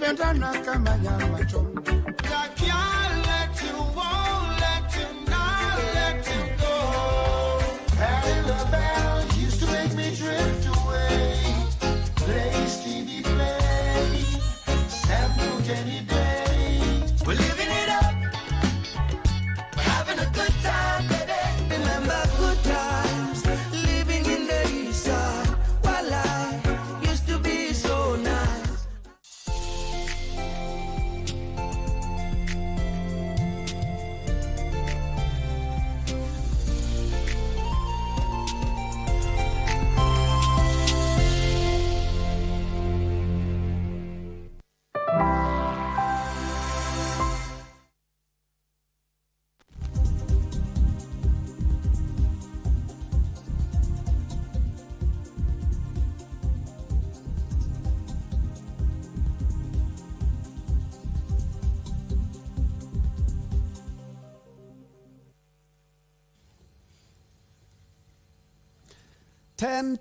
Umependana kama nyama choma. I can't let you, won't let you, not let you go. Patty LaBelle used to make me drift away. Play Stevie Play, sample any day. We're living it up, we're having a good time, baby. Remember good times, living in the east side. While life used to be so nice.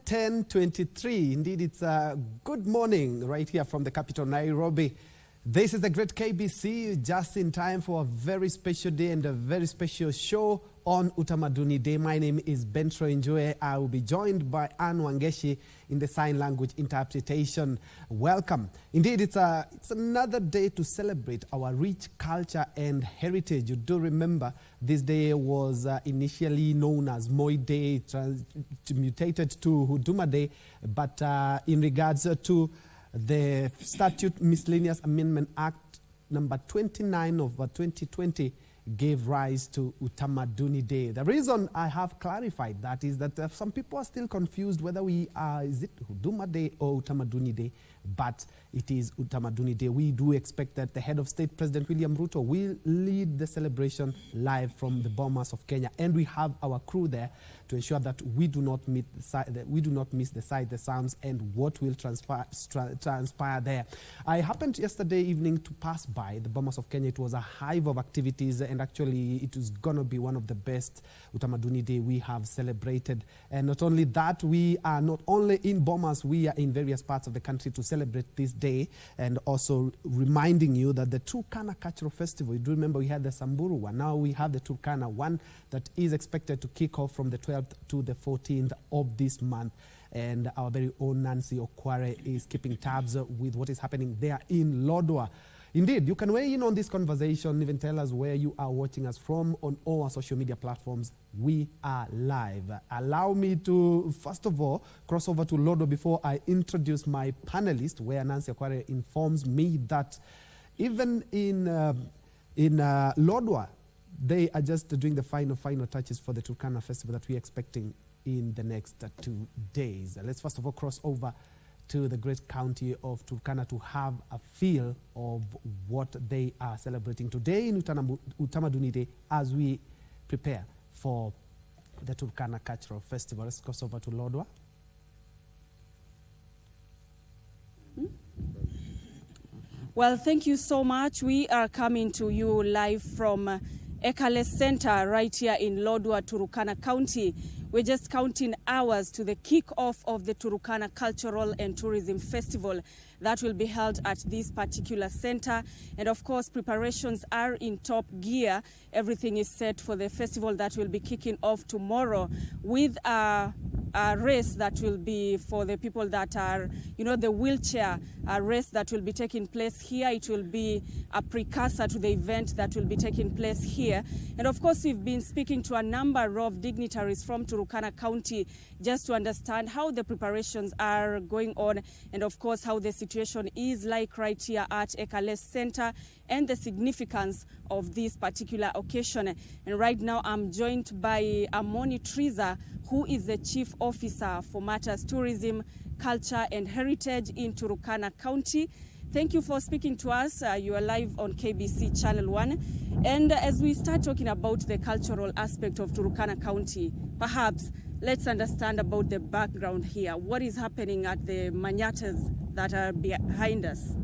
Ten 23. Indeed, it's a good morning right here from the capital, Nairobi. This is the great KBC, just in time for a very special day and a very special show on Utamaduni Day. My name is Bentro Njue. I will be joined by Anne Wangeshi in the sign language interpretation. Welcome. Indeed, it's another day to celebrate our rich culture and heritage. You do remember this day was initially known as Moi Day, mutated to Huduma Day, but in regards to the Statute Miscellaneous Amendment Act number 29 of 2020 gave rise to Utamaduni Day. The reason I have clarified that is that some people are still confused whether is it Huduma Day or Utamaduni Day, but it is Utamaduni Day. We do expect that the head of state, President William Ruto, will lead the celebration live from the Bomas of Kenya, and we have our crew there to ensure that we do not miss the sight, the sounds, and what will transpire there. I happened yesterday evening to pass by the Bomas of Kenya. It was a hive of activities, and actually it is going to be one of the best Utamaduni Day we have celebrated. And not only that, we are not only in Bomas, we are in various parts of the country to celebrate this day, and also reminding you that the Turkana Cultural Festival, you do remember we had the Samburu one, now we have the Turkana one that is expected to kick off from the 12th to the 14th of this month. And our very own Nancy Okware is keeping tabs with what is happening there in Lodwar. Indeed, you can weigh in on this conversation, even tell us where you are watching us from on all our social media platforms. We are live. Allow me to, first of all, cross over to Lodwar before I introduce my panelist, where Nancy Okware informs me that even in Lodwar, they are just doing the final touches for the Turkana Festival that we're expecting in the next 2 days. Let's first of all cross over to the great county of Turkana to have a feel of what they are celebrating today in Utamaduni Day as we prepare for the Turkana Cultural Festival. Let's cross over to Lodwar. Well, thank you so much. We are coming to you live from Ekale Center right here in Lodwar, Turkana County. We're just counting hours to the kick-off of the Turkana Cultural and Tourism Festival that will be held at this particular center. And of course, preparations are in top gear. Everything is set for the festival that will be kicking off tomorrow with a race that will be for the people that are, the wheelchair race that will be taking place here. It will be a precursor to the event that will be taking place here. And of course, we've been speaking to a number of dignitaries from Turkana County just to understand how the preparations are going on, and of course, how the situation is like right here at Ekale Center and the significance of this particular occasion. And right now, I'm joined by Amoni Triza, who is the Chief Officer for Matters Tourism, Culture and Heritage in Turkana County. Thank you for speaking to us. You are live on KBC Channel 1. And as we start talking about the cultural aspect of Turkana County, perhaps let's understand about the background here. What is happening at the manyatas that are behind us?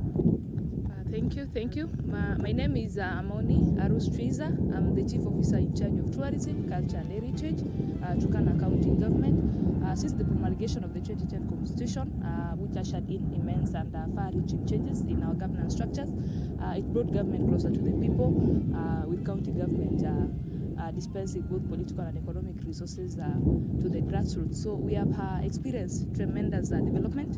Thank you. My name is Amoni Arustriza. I'm the Chief Officer in charge of Tourism, Culture and Heritage, Turkana County Government. Since the promulgation of the 2010 Constitution, which ushered in immense and far-reaching changes in our governance structures, it brought government closer to the people, with county government dispensing both political and economic resources to the grassroots. So we have experienced tremendous development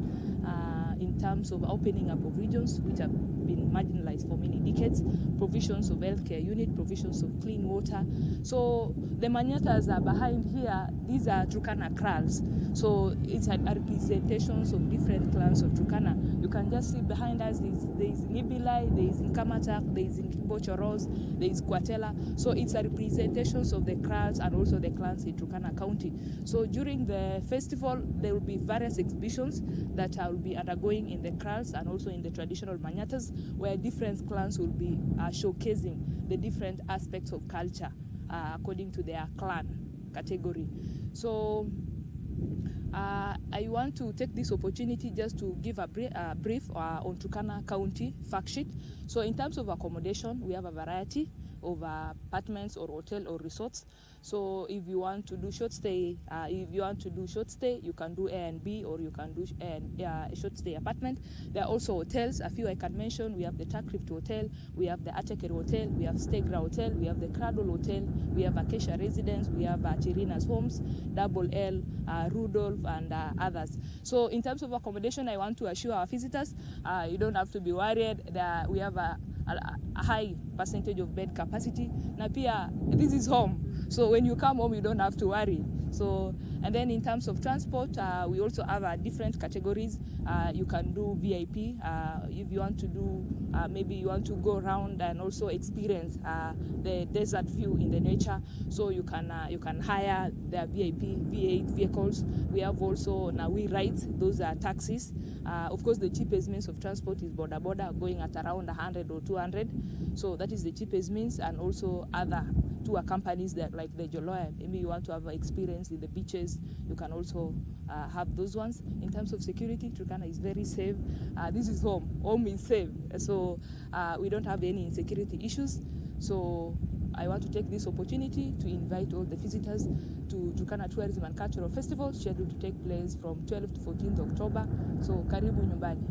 in terms of opening up of regions which have been marginalized for many decades, provisions of healthcare unit, provisions of clean water. So the manyatas are behind here. These are Turkana kraals. So it's a representations of different clans of Turkana. You can just see behind us, there is Nibilai, there is Nkamatak, there is Bochoros, there is Kwatela. So it's a representations of the kraals and also the clans in Turkana County. So during the festival, there will be various exhibitions that will be undergoing in the kraals and also in the traditional manyatas, where different clans will be showcasing the different aspects of culture according to their clan category. So I want to take this opportunity just to give a brief on Turkana County fact sheet. So in terms of accommodation, we have a variety of apartments or hotel or resorts. So if you want to do short stay, you can do A&B, or you can do a short stay apartment. There are also hotels, a few I can mention. We have the Takrift Hotel, we have the Ateker Hotel, we have Stegra Hotel, we have the Cradle Hotel, we have Acacia Residence, we have Chirina's Homes, Double L, Rudolph, and others. So in terms of accommodation, I want to assure our visitors, you don't have to be worried that we have a high percentage of bed capacity. Na pia, this is home. So when you come home, you don't have to worry. So, and then in terms of transport, we also have different categories. You can do VIP if you want to do, maybe you want to go around and also experience the desert view in the nature. So you can hire the VIP V8 vehicles. We have also Nawi rides, those are taxis. Of course, the cheapest means of transport is border going at around 100 or 200. So that is the cheapest means, and also other tour companies that like the Joloya. Maybe you want to have experience in the beaches, you can also have those ones. In terms of security, Turkana is very safe. This is home. Home is safe. So we don't have any insecurity issues. So I want to take this opportunity to invite all the visitors to Turkana Tourism and Cultural Festival, scheduled to take place from 12th to 14th October. So karibu nyumbani.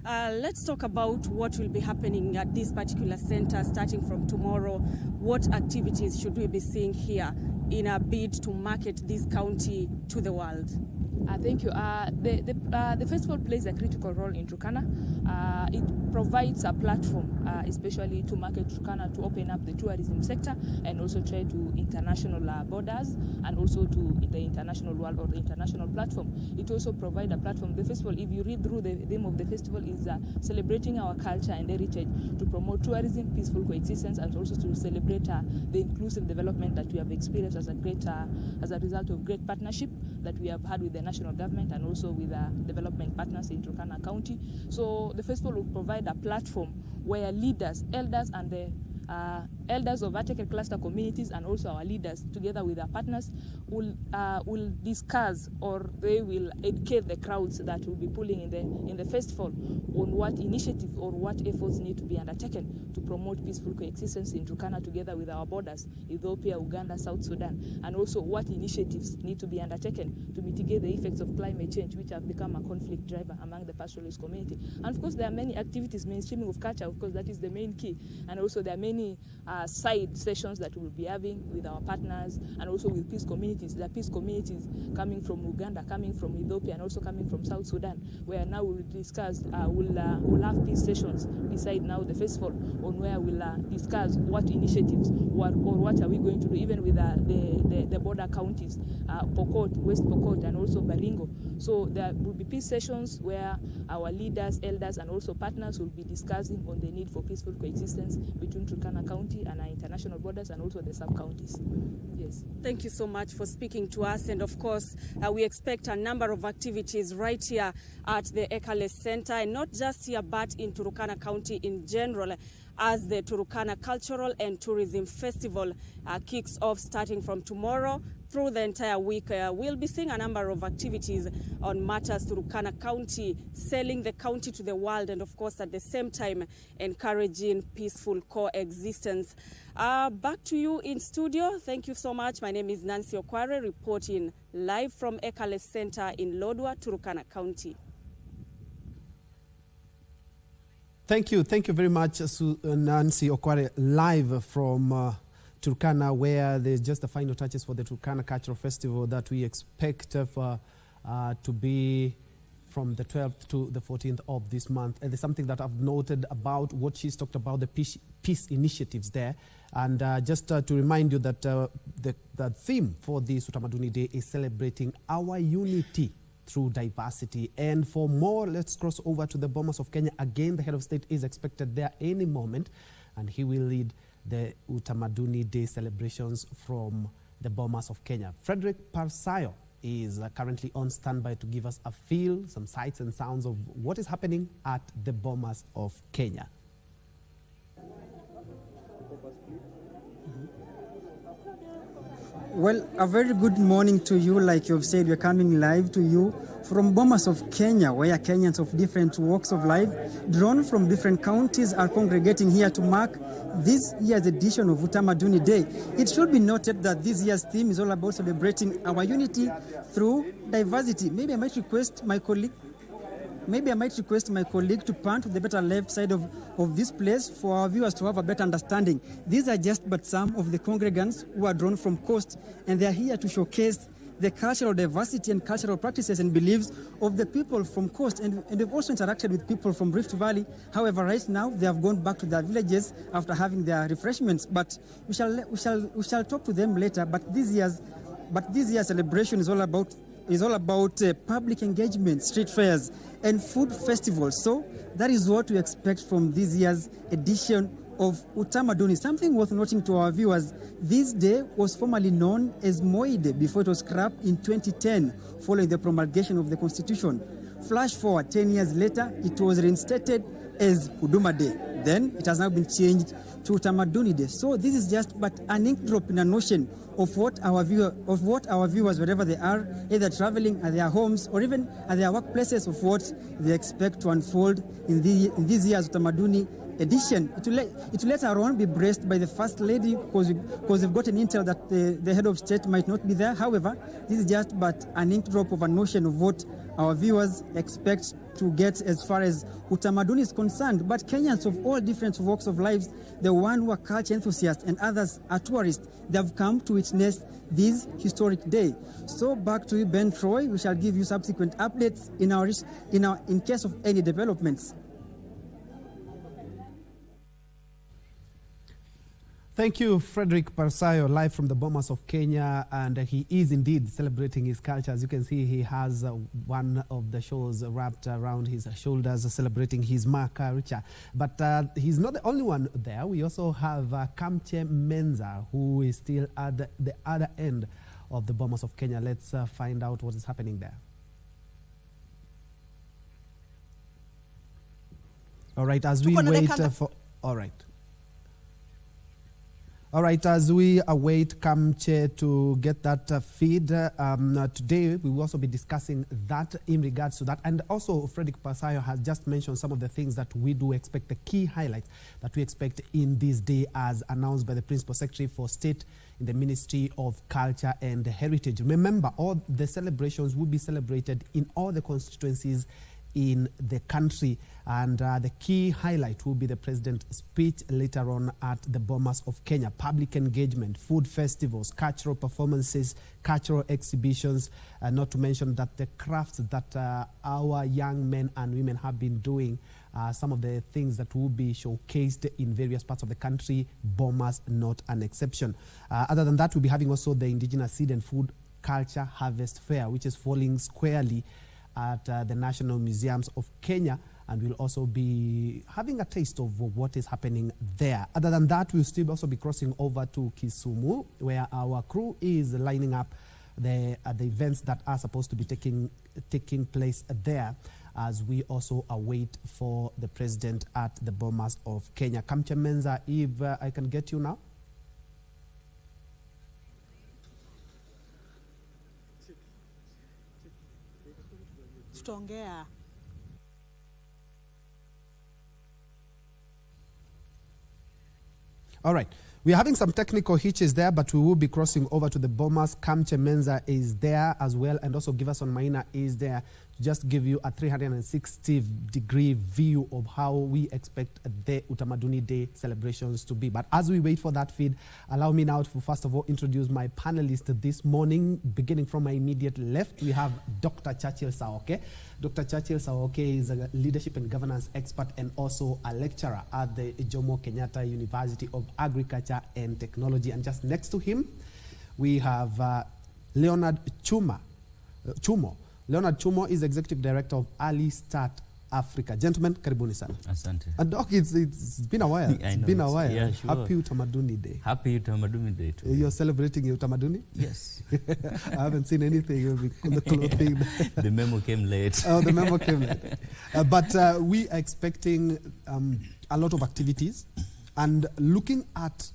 Let's talk about what will be happening at this particular center starting from tomorrow. What activities should we be seeing here in a bid to market this county to the world? Thank you. The festival plays a critical role in Turkana. It provides a platform, especially to market Turkana, to open up the tourism sector and also trade to international borders and also to the international world or the international platform. It also provides a platform. The festival, if you read through the theme of the festival, is celebrating our culture and heritage, to promote tourism, peaceful coexistence, and also to celebrate the inclusive development that we have experienced as a result of great partnership that we have had with the national government and also with development partners in Turkana County. So the festival will provide a platform where leaders, elders, and the elders of Ateker cluster communities and also our leaders, together with our partners, will discuss, or they will educate the crowds that will be pulling in the festival on what initiative or what efforts need to be undertaken to promote peaceful coexistence in Turkana, together with our borders, Ethiopia, Uganda, South Sudan, and also what initiatives need to be undertaken to mitigate the effects of climate change, which have become a conflict driver among the pastoralist community. And of course, there are many activities, mainstreaming of culture, of course, that is the main key. And also there are many side sessions that we'll be having with our partners and also with peace communities. There are peace communities coming from Uganda, coming from Ethiopia, and also coming from South Sudan, where now we'll discuss, we'll have peace sessions beside now the festival, on where we'll discuss what initiatives or what are we going to do, even with the border counties, Pokot, West Pokot, and also Baringo. So there will be peace sessions where our leaders, elders, and also partners will be discussing on the need for peaceful coexistence between Turkana County and our international borders and also the sub-counties. Yes. Thank you so much for speaking to us. And of course, we expect a number of activities right here at the Ekale Center, and not just here, but in Turkana County in general, as the Turkana Cultural and Tourism Festival kicks off starting from tomorrow, through the entire week. We'll be seeing a number of activities on matters to Turkana County, selling the county to the world, and of course at the same time encouraging peaceful coexistence. Back to you in studio. Thank you so much. My name is Nancy Okware, reporting live from Ekale Center in Lodwar, Turkana County. Thank you very much, Nancy Okware, live from Turkana, where there's just the final touches for the Turkana Cultural Festival that we expect to be from the 12th to the 14th of this month. And there's something that I've noted about what she's talked about, the peace initiatives there. And just to remind you that the theme for this Utamaduni Day is celebrating our unity through diversity. And for more, let's cross over to the Bomas of Kenya. Again, the head of state is expected there any moment, and he will lead the Utamaduni Day celebrations from the Bomas of Kenya. Frederick Parsayo is currently on standby to give us a feel, some sights and sounds of what is happening at the Bomas of Kenya. Well, a very good morning to you. Like you've said, we're coming live to you from Bomas of Kenya, where Kenyans of different walks of life, drawn from different counties, are congregating here to mark this year's edition of Utamaduni Day. It should be noted that this year's theme is all about celebrating our unity through diversity. Maybe I might request my colleague to pan to the better left side of this place for our viewers to have a better understanding. These are just but some of the congregants who are drawn from coast, and they are here to showcase the cultural diversity and cultural practices and beliefs of the people from coast. And they've also interacted with people from Rift Valley. However, right now they have gone back to their villages after having their refreshments. But we shall talk to them later. But this year's celebration is all about public engagement, street fairs, and food festivals. So that is what we expect from this year's edition of Utamaduni. Something worth noting to our viewers, this day was formerly known as Moi Day before it was scrapped in 2010 following the promulgation of the Constitution. Flash forward 10 years later, it was reinstated as Huduma Day. Then it has now been changed to Utamaduni Day. So this is just but an ink drop in a notion of what our viewers, wherever they are, either traveling at their homes or even at their workplaces, of what they expect to unfold in this year's Utamaduni edition. It will later on be braced by the First Lady, because we've gotten intel that the head of state might not be there. However, this is just but an ink drop of a notion of what our viewers expect to get as far as Utamaduni is concerned. But Kenyans of all different walks of life, the one who are culture enthusiasts and others are tourists, they have come to witness this historic day. So back to you, Ben Troy. We shall give you subsequent updates in case of any developments. Thank you, Frederick Parsayo, live from the Bomas of Kenya, and he is indeed celebrating his culture. As you can see, he has one of the shows wrapped around his shoulders, celebrating his culture. But he's not the only one there. We also have Kamche Menza, who is still at the other end of the Bomas of Kenya. Let's find out what is happening there. All right, as we wait for... All right. All right, as we await Kamche to get that feed, today we will also be discussing that in regards to that. And also, Frederick Parsayo has just mentioned some of the things that we do expect, the key highlights that we expect in this day as announced by the Principal Secretary for State in the Ministry of Culture and Heritage. Remember, all the celebrations will be celebrated in all the constituencies in the country, and the key highlight will be the president's speech later on at the Bomas of Kenya. Public engagement, food festivals, cultural performances, cultural exhibitions, not to mention that the crafts that our young men and women have been doing, some of the things that will be showcased in various parts of the country, Bomas not an exception. Other than that, we'll be having also the Indigenous Seed and Food Culture Harvest Fair, which is falling squarely at the National Museums of Kenya, and we'll also be having a taste of what is happening there. Other than that, we'll still also be crossing over to Kisumu, where our crew is lining up the events that are supposed to be taking place there, as we also await for the president at the Bomas of Kenya. Kamche Menza, if I can get you now. tutaongea. All right. We are having some technical hitches there, but we will be crossing over to the Bomas. Kamche Menza is there as well, and also Giverson Maina is there to just give you a 360-degree view of how we expect the Utamaduni Day celebrations to be. But as we wait for that feed, allow me now to first of all introduce my panelists this morning. Beginning from my immediate left, we have Dr. Churchill Saoke. Dr. Churchill Saoke is a leadership and governance expert and also a lecturer at the Jomo Kenyatta University of Agriculture and Technology. And just next to him, we have Leonard Chumo. Leonard Chumo is Executive Director of Early Start Africa. Gentlemen, karibuni sana. Asante. And Doc, it's been a while. It's been a while. Yeah, sure. Happy Utamaduni Day. Happy Utamaduni Day too. You're celebrating Utamaduni? Yes. I haven't seen anything on the clothing. The memo came late. Oh, the memo came late. But we are expecting a lot of activities. And looking at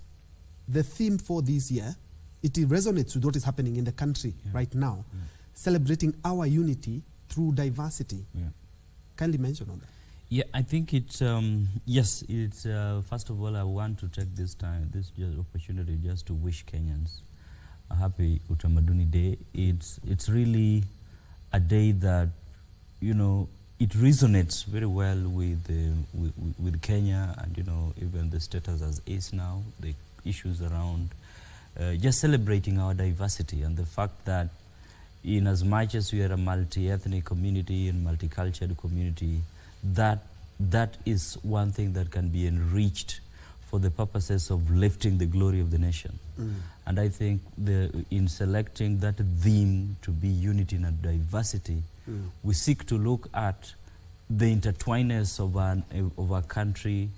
the theme for this year, it resonates with what is happening in the country right now. Yeah. Celebrating our unity through diversity. Yeah. Kindly mention on that. Yeah, I think it's, yes, it's, first of all, I want to take this opportunity just to wish Kenyans a happy Utamaduni Day. It's really a day that, you know, it resonates very well with Kenya and, you know, even the status as is now, the issues around just celebrating our diversity and the fact that in as much as we are a multi-ethnic community and multicultural community, that is one thing that can be enriched for the purposes of lifting the glory of the nation. And I think in selecting that theme to be unity and diversity, we seek to look at the intertwinedness of our country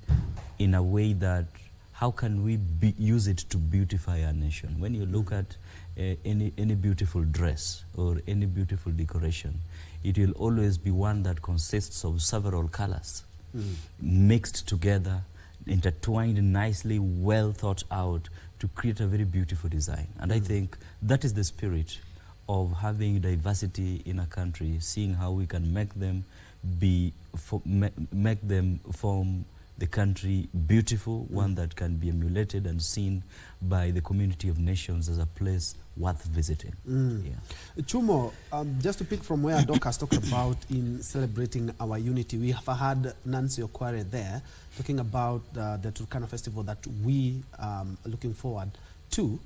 in a way that how can we use it to beautify our nation. When you look at any beautiful dress or any beautiful decoration, it will always be one that consists of several colors mixed together, intertwined nicely, well thought out to create a very beautiful design. And I think that is the spirit of having diversity in a country, seeing how we can make them form the country beautiful, one that can be emulated and seen by the community of nations as a place worth visiting. Yeah. Chumo, just to pick from where Doc has talked about in celebrating our unity, we have had Nancy Okware there talking about the Turkana Festival that we are looking forward to.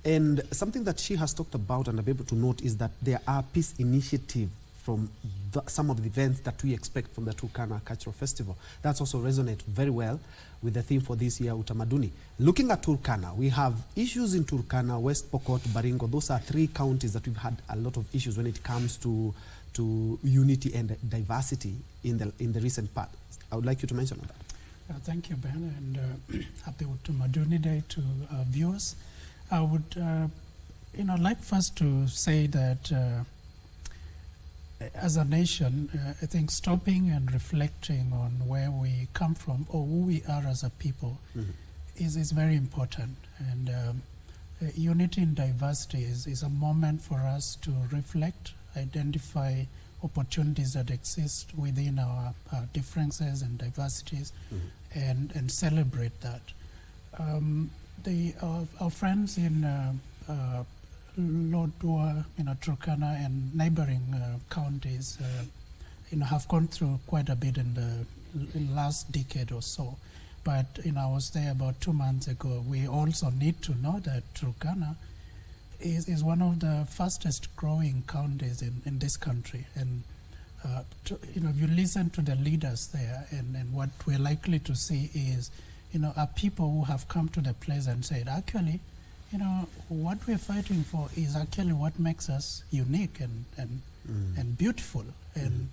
And something that she has talked about and I'm able to note is that there are peace initiatives from some of the events that we expect from the Turkana Cultural Festival. That's also resonates very well with the theme for this year, Utamaduni. Looking at Turkana, we have issues in Turkana, West Pokot, Baringo. Those are three counties that we've had a lot of issues when it comes to unity and diversity in the recent past. I would like you to mention on that. Thank you, Ben, and happy Utamaduni Day to our viewers. I would like first to say that as a nation, I think stopping and reflecting on where we come from or who we are as a people is very important. And unity in diversity is a moment for us to reflect, identify opportunities that exist within our differences and diversities and celebrate that. Our friends in Lodwar, Turkana and neighboring counties, have gone through quite a bit in the last decade or so. But I was there about 2 months ago. We also need to know that Turkana is one of the fastest growing counties in this country. And if you listen to the leaders there, and what we're likely to see is, are people who have come to the place and said, actually, what we're fighting for is actually what makes us unique and beautiful. And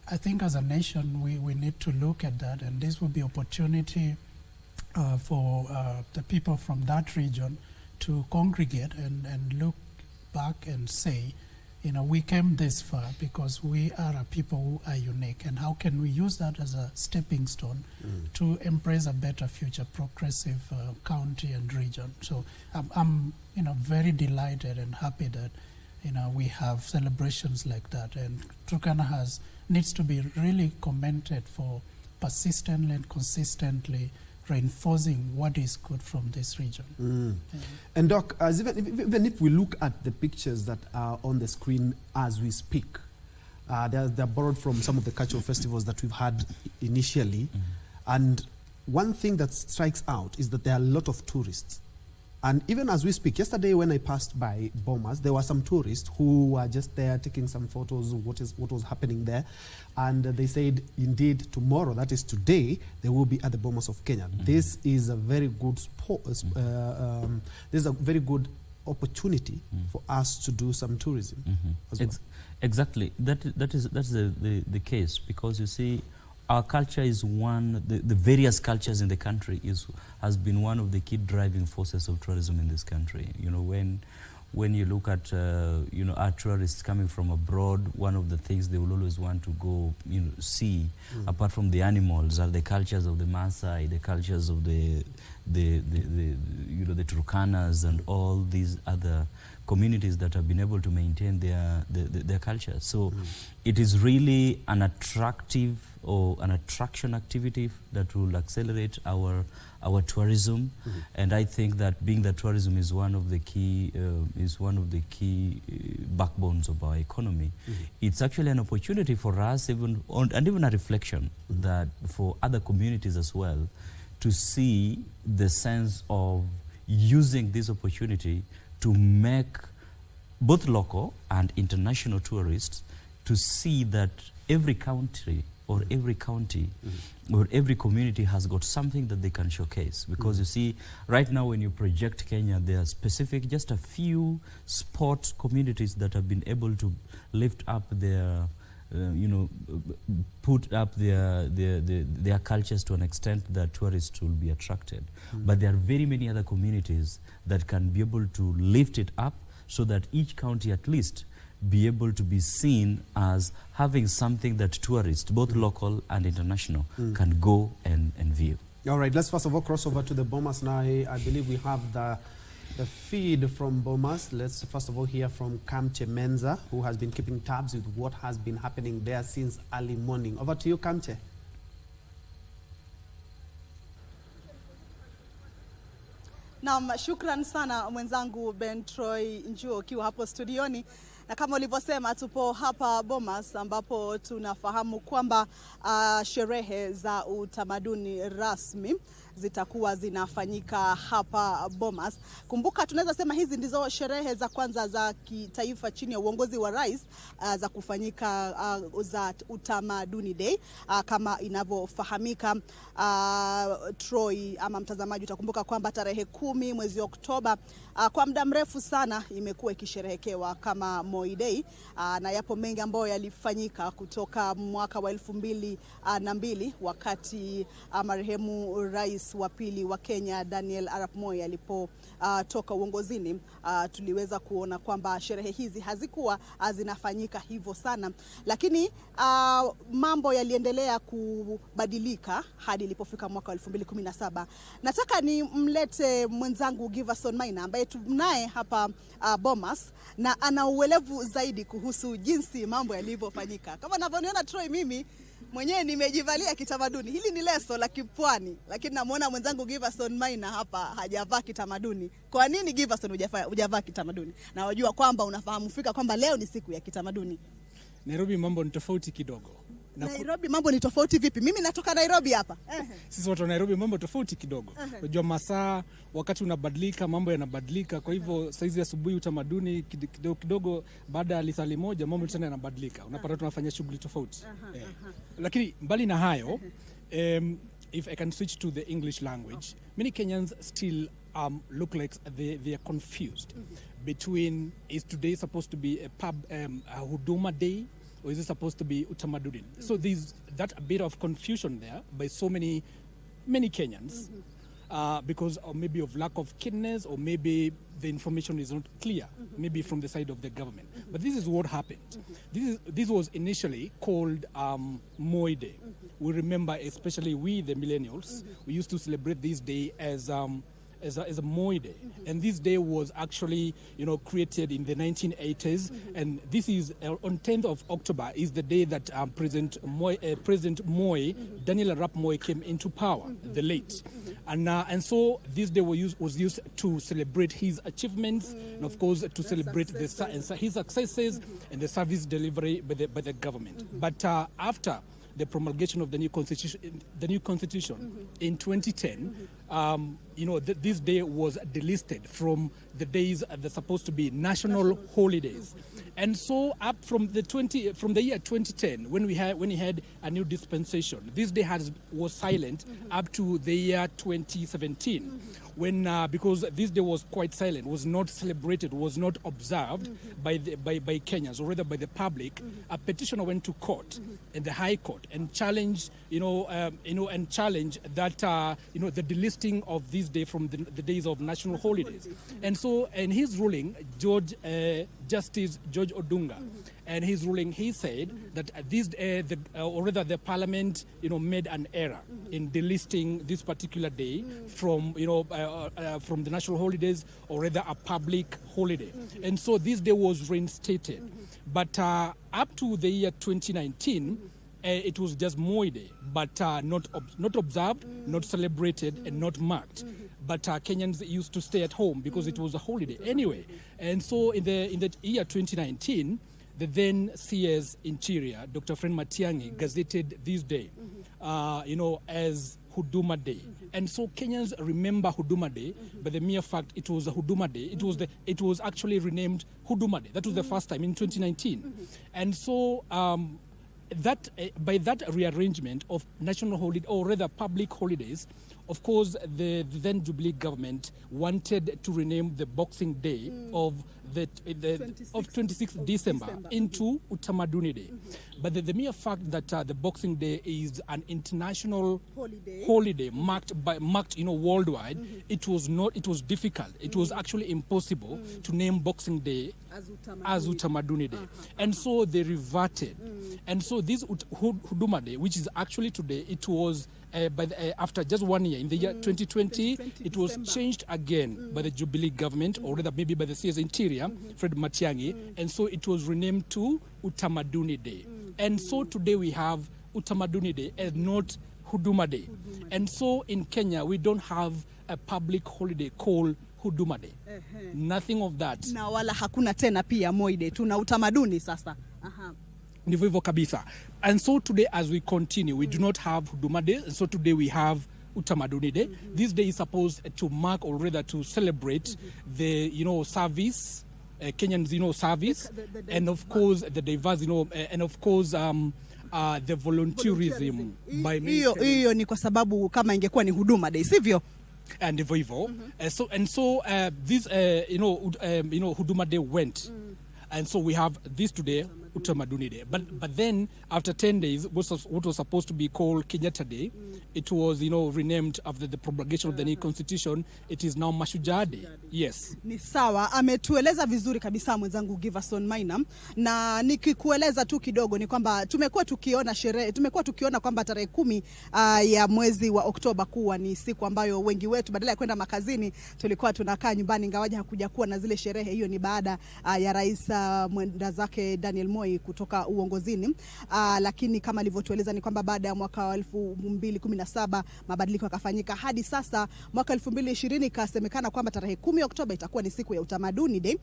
I think as a nation, we need to look at that, and this will be opportunity for the people from that region to congregate and look back and say, we came this far because we are a people who are unique, and how can we use that as a stepping stone to embrace a better future, progressive county and region. So I'm very delighted and happy that we have celebrations like that. And Turkana needs to be really commended for persistently and consistently reinforcing what is good from this region. And Doc, even if we look at the pictures that are on the screen as we speak, they're borrowed from some of the cultural festivals that we've had initially. And one thing that strikes out is that there are a lot of tourists. And even as we speak, yesterday when I passed by Bomas, there were some tourists who were just there taking some photos of what was happening there. And they said, indeed, tomorrow, that is today, they will be at the Bomas of Kenya. This is a very good this is a very good opportunity for us to do some tourism as well. Exactly. That's the case, because you see, our culture is one, the various cultures in the country has been one of the key driving forces of tourism in this country. When you look at our tourists coming from abroad, one of the things they will always want to go see, apart from the animals, are the cultures of the Maasai, the cultures of the Turkanas and all these other communities that have been able to maintain their culture. So it is really an attractive or an attraction activity that will accelerate our tourism. And I think that being that tourism is one of the key backbones of our economy, it's actually an opportunity for us, and even a reflection that for other communities as well, to see the sense of using this opportunity to make both local and international tourists to see that every country or every county or every community has got something that they can showcase. Because you see, right now when you project Kenya, there are specific, just a few sport communities that have been able to lift up their, put up their cultures to an extent that tourists will be attracted. But there are very many other communities that can be able to lift it up so that each county at least be able to be seen as having something that tourists, both local and international, can go and view. All right, let's first of all cross over to the Bomas now. I believe we have the feed from Bomas. Let's first of all hear from Kamche Menza, who has been keeping tabs with what has been happening there since early morning. Over to you, Kamche. Naam, shukran sana mwenzangu Ben Troy Njuo ukiwa hapo studioni. Na kama ulivyosema, tupo hapa Bomas ambapo tunafahamu kwamba sherehe za utamaduni rasmi zitakuwa zinafanyika hapa Bomas. Kumbuka, tunaweza sema hizi ndizo sherehe za kwanza za kitaifa chini ya uongozi wa rais za kufanyika za Utamaduni Day kama inavyofahamika. Troy ama mtazamaji, utakumbuka kwamba tarehe 10 mwezi Oktoba kwa muda mrefu sana imekuwa ikisherehekewa kama Moi Day, na yapo mengi ambayo yalifanyika kutoka mwaka wa 2002 wakati marehemu rais wa pili wa Kenya Daniel Arap Moi alipotoka uongozini. Tuliweza kuona kwamba sherehe hizi hazikuwa zinafanyika hivyo sana, lakini mambo yaliendelea kubadilika hadi ilipofika mwaka wa 2017. Nataka ni mlete mwenzangu Giverson Maina ambaye tunaye hapa Bomas na ana uelevu zaidi kuhusu jinsi mambo yalivyofanyika. Kama unavyoniona Troy, mimi mwenyewe nimejivalia kitamaduni. Hili ni leso la kipwani, lakini namuona mwenzangu Giverson Maina hapa hajavaa kitamaduni. Kwa nini Giverson hujavaa kitamaduni? Na wajua kwamba unafahamu fika kwamba leo ni siku ya kitamaduni. Nairobi mambo ni tofauti kidogo. Nairobi mambo ni tofauti vipi? Mimi natoka Nairobi hapa. Sisi watu wa Nairobi mambo tofauti kidogo. Unajua masaa wakati unabadilika, mambo yanabadilika. Kwa hivyo saizi asubuhi utamaduni kidogo baada ya lisali moja mambo tena yanabadilika. Unapata tunafanya shughuli tofauti. Lakini mbali na hayo, if I can switch to the English language, many Kenyans still look like they are confused between, is today supposed to be a Huduma Day, or is it supposed to be Utamaduni? So there's that a bit of confusion there by so many Kenyans, because of maybe of lack of keenness, or maybe the information is not clear, maybe from the side of the government. But this is what happened. This was initially called Moi Day. We remember, especially we the millennials, we used to celebrate this day as as a Moi Day. And this day was actually, created in the 1980s. And this is on 10th of October is the day that President Moi, Daniel Arap Moi, came into power, the late. And so this day was used to celebrate his achievements and, of course, to celebrate his successes and the service delivery by the government. But after the promulgation of the new constitution in 2010, this day was delisted from the days that are supposed to be national holidays. And so up from the year 2010, when he had a new dispensation, this day was silent up to the year 2017, when because this day was quite silent, was not celebrated, was not observed by Kenyans, or rather by the public. A petitioner went to court, in the High Court, and challenged, that the delisting of this day from the days of national holidays. And so, in his ruling, Justice George Odunga, and his ruling, he said that the Parliament, made an error in delisting this particular day from the national holidays, or rather a public holiday. And so this day was reinstated. But up to the year 2019, it was just Moi Day, but not observed, not celebrated, and not marked. But Kenyans used to stay at home because it was a holiday anyway. And so in the year 2019, the then CS Interior, Dr. Fred Matiang'i, gazetted this day, as Huduma Day. And so Kenyans remember Huduma Day, but the mere fact it was a Huduma Day, it was actually renamed Huduma Day. That was the first time in 2019. And so by that rearrangement of national holiday, or rather public holidays, of course, the then Jubilee government wanted to rename the Boxing Day of 26th December into Utamaduni Day. But the mere fact that the Boxing Day is an international holiday marked worldwide, it was difficult. It was actually impossible to name Boxing Day as Utamaduni Day. And so they reverted. And so this Huduma Day, which is actually today, it was after just 1 year, in the year 2020, it was changed again by the Jubilee government, or rather maybe by the CS Interior, Fred Matiang'i, and so it was renamed to Utamaduni Day. And so today we have Utamaduni Day and not Huduma Day. And so in Kenya, we don't have a public holiday called Huduma Day. Nothing of that. Na wala hakuna tena pia Moi Day, tuna utamaduni sasa. Ndivyo hivyo kabisa. And so today, as we continue, we do not have Huduma Day, and so today we have Utamaduni Day. This day is supposed to mark, or rather to celebrate the service, Kenyans service, and of course the diverse, and of course the volunteerism by hiyo ni kwa sababu kama ingekuwa ni Huduma Day, sivyo? And ndivyo hivyo. So this Huduma Day went. And so we have this today, Utamaduni Day. But then after 10 days, what was supposed to be called Kenyatta Day, it was renamed after the promulgation of the new constitution. It is now Mashujaa Day. Yes. Ni sawa, ametueleza vizuri kabisa mwenzangu Giverson Maina, na nikikueleza tu kidogo ni kwamba tumekuwa tukiona kwamba tarehe 10 ya mwezi wa Oktoba kuwa ni siku ambayo wengi wetu badala ya kwenda makazini tulikuwa tunakaa nyumbani, ingawaje hakuja kuwa na zile sherehe. Hiyo ni baada ya rais mwenda zake Daniel Moi kutoka uongozini, lakini kama alivyotueleza ni kwamba baada ya mwaka wa 2017 mabadiliko yakafanyika, hadi sasa mwaka 2020 ikasemekana kwamba tarehe 10 Oktoba itakuwa ni siku ya Utamaduni Day.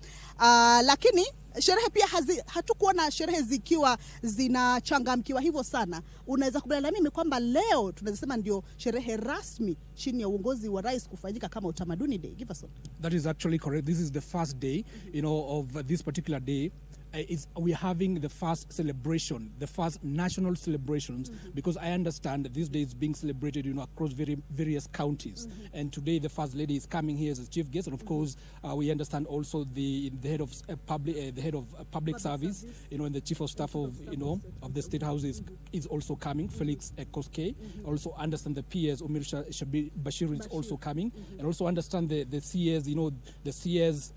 Lakini sherehe pia hatukuona sherehe zikiwa zinachangamkiwa hivyo sana. Unaweza kubaliana na mimi kwamba leo tunasema ndio sherehe rasmi chini ya uongozi wa rais kufanyika kama Utamaduni Day. Giverson. That is actually correct. This is the first day, of this particular day. We are having the first celebration, the first national celebrations, because I understand that this day is being celebrated, across various counties. And today, the First Lady is coming here as a chief guest, and of course, we understand also the head of public service, and the chief of staff of the State House is also coming, Felix Koske. Also understand the PS, Umir Bashir is also coming, and also understand the CS, the CS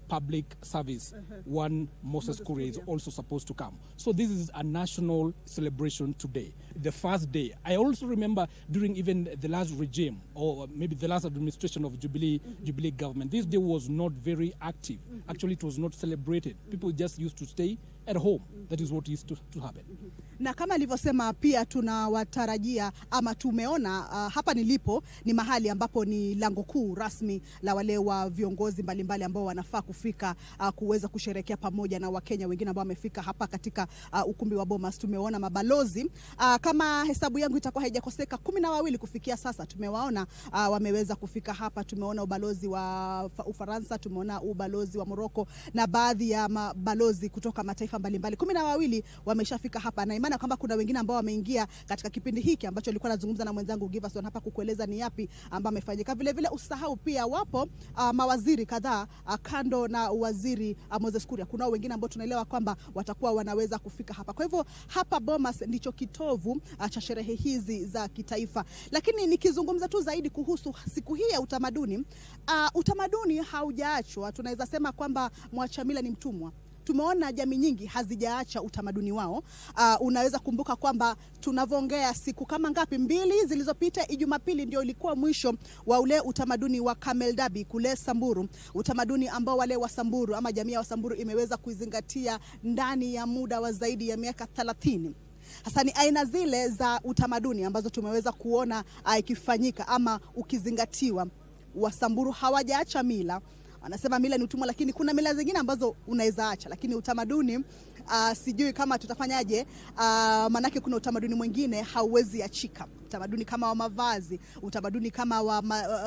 public service, one Moses Kuria is also supposed to come. So this is a national celebration today, the first day. I also remember during even the last regime, or maybe the last administration of Jubilee government, this day was not very active. Actually, it was not celebrated. People just used to stay at home. That is what used to happen. Na kama alivyosema pia tunawatarajia ama tumeona hapa nilipo ni mahali ambapo ni lango kuu rasmi la wale wa viongozi mbalimbali ambao wanafaa kufika kuweza kusherehekea pamoja na Wakenya wengine ambao wamefika hapa katika ukumbi wa Bomas. Tumeona mabalozi kama hesabu yangu itakuwa haijakoseka 12 kufikia sasa. Tumewaona wameweza kufika hapa. Tumeona ubalozi wa Ufaransa, tumeona ubalozi wa Morocco na baadhi ya mabalozi kutoka mataifa mbalimbali 12 wameshafika hapa, na imani kwamba kuna wengine ambao wameingia katika kipindi hiki ambacho nilikuwa nazungumza na mwenzangu Giverson hapa kukueleza ni yapi ambao amefanyika. Vile vile usahau pia wapo mawaziri kadhaa kando na waziri Moses Kuria. Kuna wengine ambao tunaelewa kwamba watakuwa wanaweza kufika hapa. Kwa hivyo hapa Bomas ndicho kitovu cha sherehe hizi za kitaifa. Lakini nikizungumza tu zaidi kuhusu siku hii ya utamaduni, utamaduni haujaachwa. Tunaweza sema kwamba mwacha mila ni mtumwa. Tumeona jamii nyingi hazijaacha utamaduni wao. Unaweza kumbuka kwamba tunavyoongea siku kama ngapi 2 zilizopita, Jumapili ndio ilikuwa mwisho wa ule utamaduni wa Camel Derby kule Samburu. Utamaduni ambao wale wa Samburu ama jamii ya wa Samburu imeweza kuizingatia ndani ya muda wa zaidi ya miaka 30. Hasa ni aina zile za utamaduni ambazo tumeweza kuona ikifanyika ama ukizingatiwa. Wasamburu hawajaacha mila. Wanasema mila ni utumwa, lakini kuna mila zingine ambazo unaweza acha, lakini utamaduni sijui kama tutafanyaje. Manake kuna utamaduni mwingine hauwezi achika. Utamaduni kama wa mavazi, utamaduni kama wa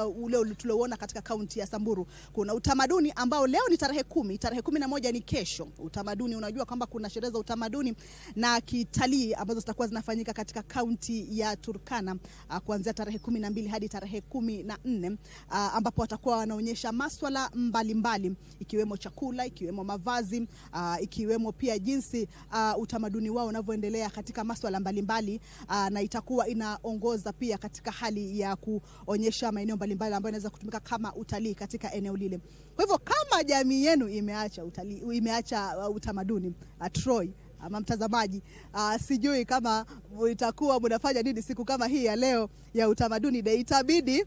ule tulioona katika kaunti ya Samburu. Kuna utamaduni ambao leo ni tarehe 10, tarehe 11 ni kesho. Utamaduni, unajua kwamba kuna sherehe za utamaduni na kitalii ambazo zitakuwa zinafanyika katika kaunti ya Turkana kuanzia tarehe 12 hadi tarehe 14, ambapo watakuwa wanaonyesha masuala mbalimbali ikiwemo chakula, ikiwemo mavazi, ikiwemo pia jinsi utamaduni wao unavyoendelea katika masuala mbalimbali, na itakuwa inaongoza pia katika hali ya kuonyesha maeneo mbalimbali ambayo yanaweza kutumika kama utalii katika eneo lile. Kwa hivyo kama jamii yenu imeacha utalii, imeacha utamaduni, Troy ama mtazamaji, sijui kama itakuwa mnafanya nini siku kama hii ya leo ya utamaduni day. Itabidi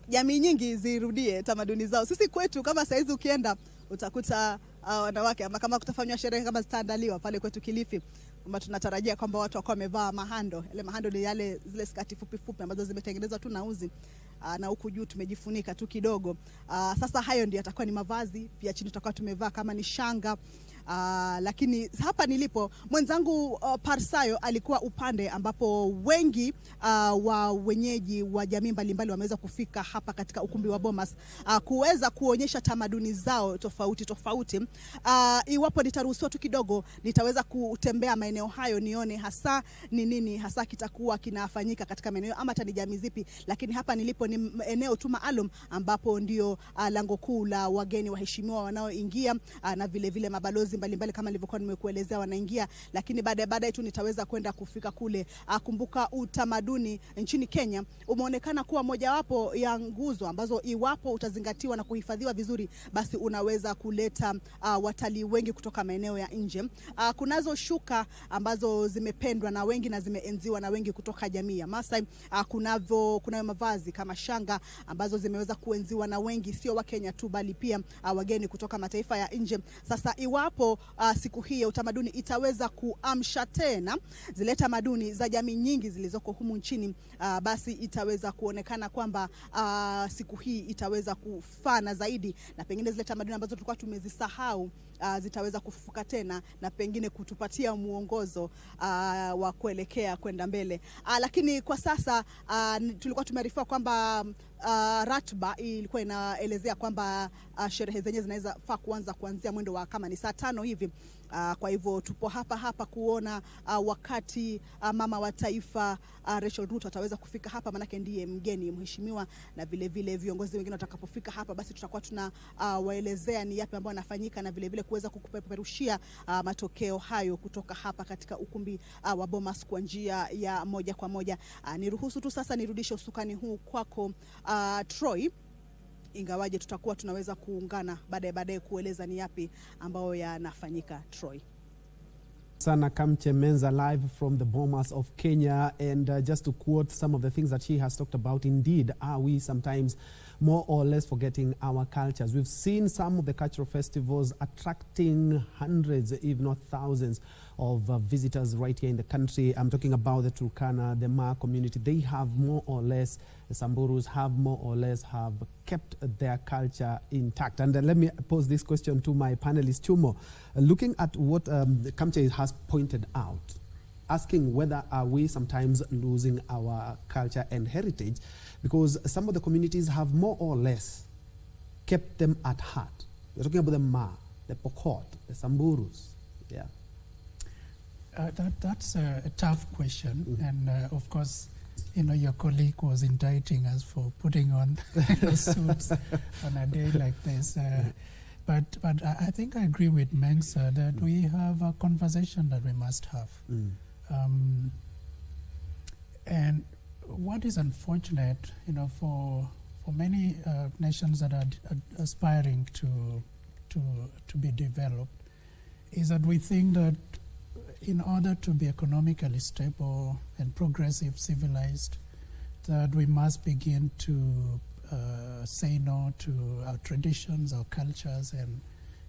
jamii nyingi zirudie tamaduni zao. Sisi kwetu kama saizi ukienda utakuta wanawake ama kama kutafanywa sherehe kama zitaandaliwa pale kwetu Kilifi, kwamba tunatarajia kwamba watu wako wamevaa mahando. Ile mahando ni zile skati fupi fupi ambazo zimetengenezwa tu na uzi, na huku juu tumejifunika tu kidogo. Sasa hayo ndio yatakuwa ni mavazi. Pia chini tutakuwa tumevaa kama ni shanga. Lakini hapa nilipo mwenzangu Parsayo alikuwa upande ambapo wengi wa wenyeji wa jamii mbalimbali wameweza kufika hapa katika ukumbi wa Bomas kuweza kuonyesha tamaduni zao tofauti tofauti. Iwapo nitaruhusiwa tu kidogo, nitaweza kutembea maeneo hayo nione hasa ni nini hasa kitakuwa kinafanyika katika maeneo ama hata ni jamii zipi. Lakini hapa nilipo ni eneo tu maalum ambapo ndio lango kuu la wageni waheshimiwa wanaoingia, na vile vile mabalozi mbalimbali kama nilivyokuwa nimekuelezea wanaingia. Lakini baadaye tu nitaweza kwenda kufika kule. Kumbuka utamaduni nchini Kenya umeonekana kuwa mojawapo ya nguzo ambazo iwapo utazingatiwa na kuhifadhiwa vizuri, basi unaweza kuleta watalii wengi kutoka maeneo ya nje. Kunazo shuka ambazo zimependwa na wengi na zimeenziwa na wengi kutoka jamii ya Maasai. Kunayo mavazi kama shanga ambazo zimeweza kuenziwa na wengi, sio wa Kenya tu bali pia wageni kutoka mataifa ya nje. Sasa iwapo siku hii ya utamaduni itaweza kuamsha tena zile tamaduni za jamii nyingi zilizoko humu nchini, basi itaweza kuonekana kwamba siku hii itaweza kufana zaidi, na pengine zile tamaduni ambazo tulikuwa tumezisahau zitaweza kufufuka tena na pengine kutupatia muongozo wa kuelekea kwenda mbele. Lakini kwa sasa tulikuwa tumearifiwa kwamba ratiba ilikuwa inaelezea kwamba sherehe zenyewe zinaweza kuanza kuanzia mwendo wa kama ni saa 5 hivi. Kwa hivyo tupo hapa kuona wakati mama wa taifa Rachel Ruto ataweza kufika hapa, manake ndiye mgeni mheshimiwa, na vile vile viongozi wengine watakapofika hapa, basi tutakuwa waelezea ni yapi ambayo yanafanyika, na vile vile kuweza kukupeperushia matokeo hayo kutoka hapa katika ukumbi wa Bomas kwa njia ya moja kwa moja. Niruhusu tu sasa nirudishe usukani huu kwako Troy, ingawaje tutakuwa tunaweza kuungana baadaye kueleza ni yapi ambayo yanafanyika. Troy. Sana Kamche Menza live from the Bomas of Kenya, and just to quote some of the things that she has talked about, indeed, are we sometimes more or less forgetting our cultures? We've seen some of the cultural festivals attracting hundreds, if not thousands, of visitors right here in the country. I'm talking about the Turkana, the Ma community. They have more or less, the Samburus have more or less have kept their culture intact. And let me pose this question to my panelist, Chumo. Looking at what Kamche has pointed out, asking whether are we sometimes losing our culture and heritage, because some of the communities have more or less kept them at heart. We're talking about the Ma, the Pokot, the Samburus. Yeah. That's a tough question, and of course, your colleague was indicting us for putting on suits on a day like this. But I think I agree with Mengsa that we have a conversation that we must have. And what is unfortunate, for many nations that are aspiring to be developed, is that we think that in order to be economically stable and progressive, civilized, that we must begin to say no to our traditions, our cultures,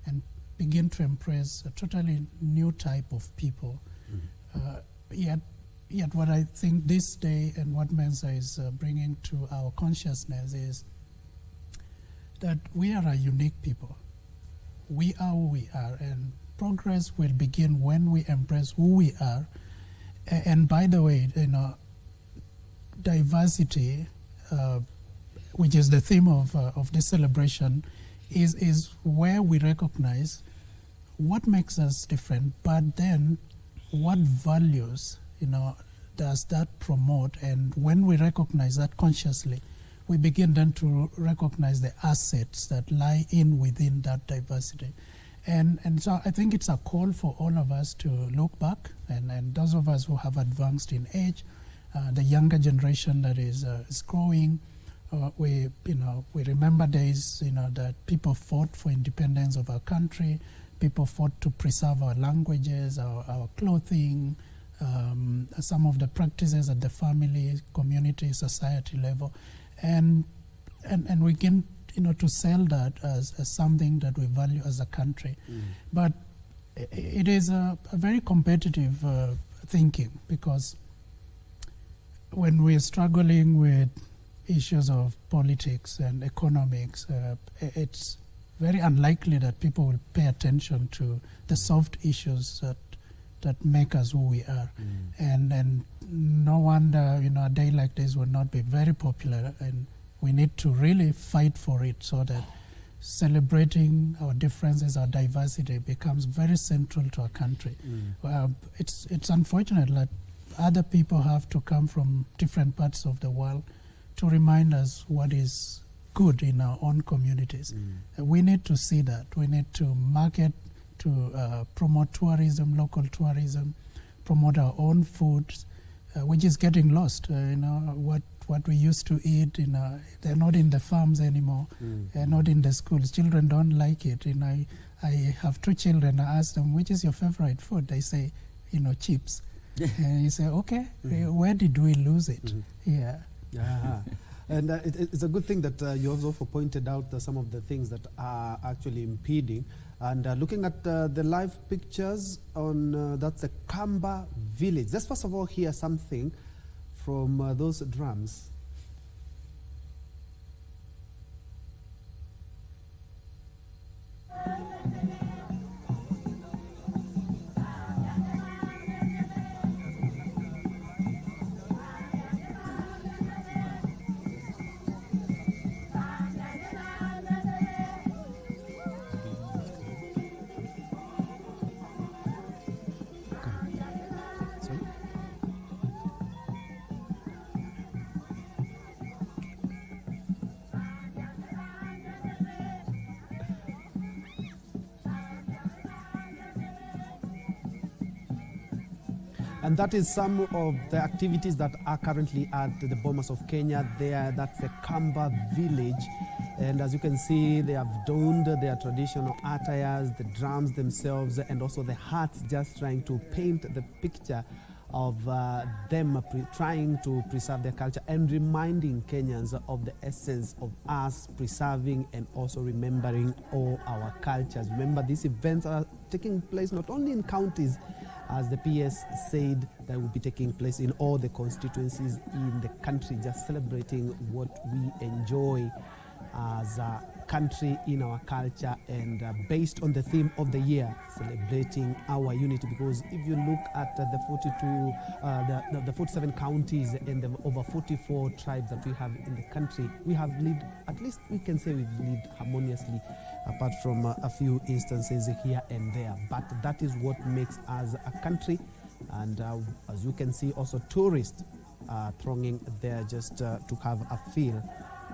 and begin to embrace a totally new type of people. Yet what I think this day and what Mensa is bringing to our consciousness is that we are a unique people. We are who we are, and progress will begin when we embrace who we are. And by the way, diversity, which is the theme of this celebration, is where we recognize what makes us different, but then what values, does that promote? And when we recognize that consciously, we begin then to recognize the assets that lie within that diversity. And so I think it's a call for all of us to look back, and those of us who have advanced in age, the younger generation that is growing, we remember days, that people fought for independence of our country, people fought to preserve our languages, our clothing, some of the practices at the family, community, society level, and we can to sell that as something that we value as a country. But it is a very competitive thinking, because when we're struggling with issues of politics and economics, it's very unlikely that people will pay attention to the soft issues that make us who we are. And no wonder, a day like this will not be very popular, and we need to really fight for it so that celebrating our differences, our diversity becomes very central to our country. It's unfortunate that other people have to come from different parts of the world to remind us what is good in our own communities. We need to see that. We need to market, to promote tourism, local tourism, promote our own foods, which is getting lost. What we used to eat, they're not in the farms anymore. They're not in the schools. Children don't like it. I have 2 children. I ask them, which is your favorite food? They say, chips. And you say, okay, where did we lose it? Yeah. And it's a good thing that you also pointed out some of the things that are actually impeding. And looking at the live pictures on that's the Kamba village. Let's first of all hear something from those drums. And that is some of the activities that are currently at the Bomas of Kenya. That's the Kamba village. And as you can see, they have donned their traditional attires, the drums themselves, and also the hats, just trying to paint the picture of them trying to preserve their culture and reminding Kenyans of the essence of us preserving and also remembering all our cultures. Remember, these events are taking place not only in counties, as the PS said, that will be taking place in all the constituencies in the country, just celebrating what we enjoy as a country in our culture, and based on the theme of the year, celebrating our unity. Because if you look at the 47 counties and the over 44 tribes that we have in the country, we have lived, at least we can say we've lived harmoniously, apart from a few instances here and there. But that is what makes us a country. And as you can see, also tourists are thronging there just to have a feel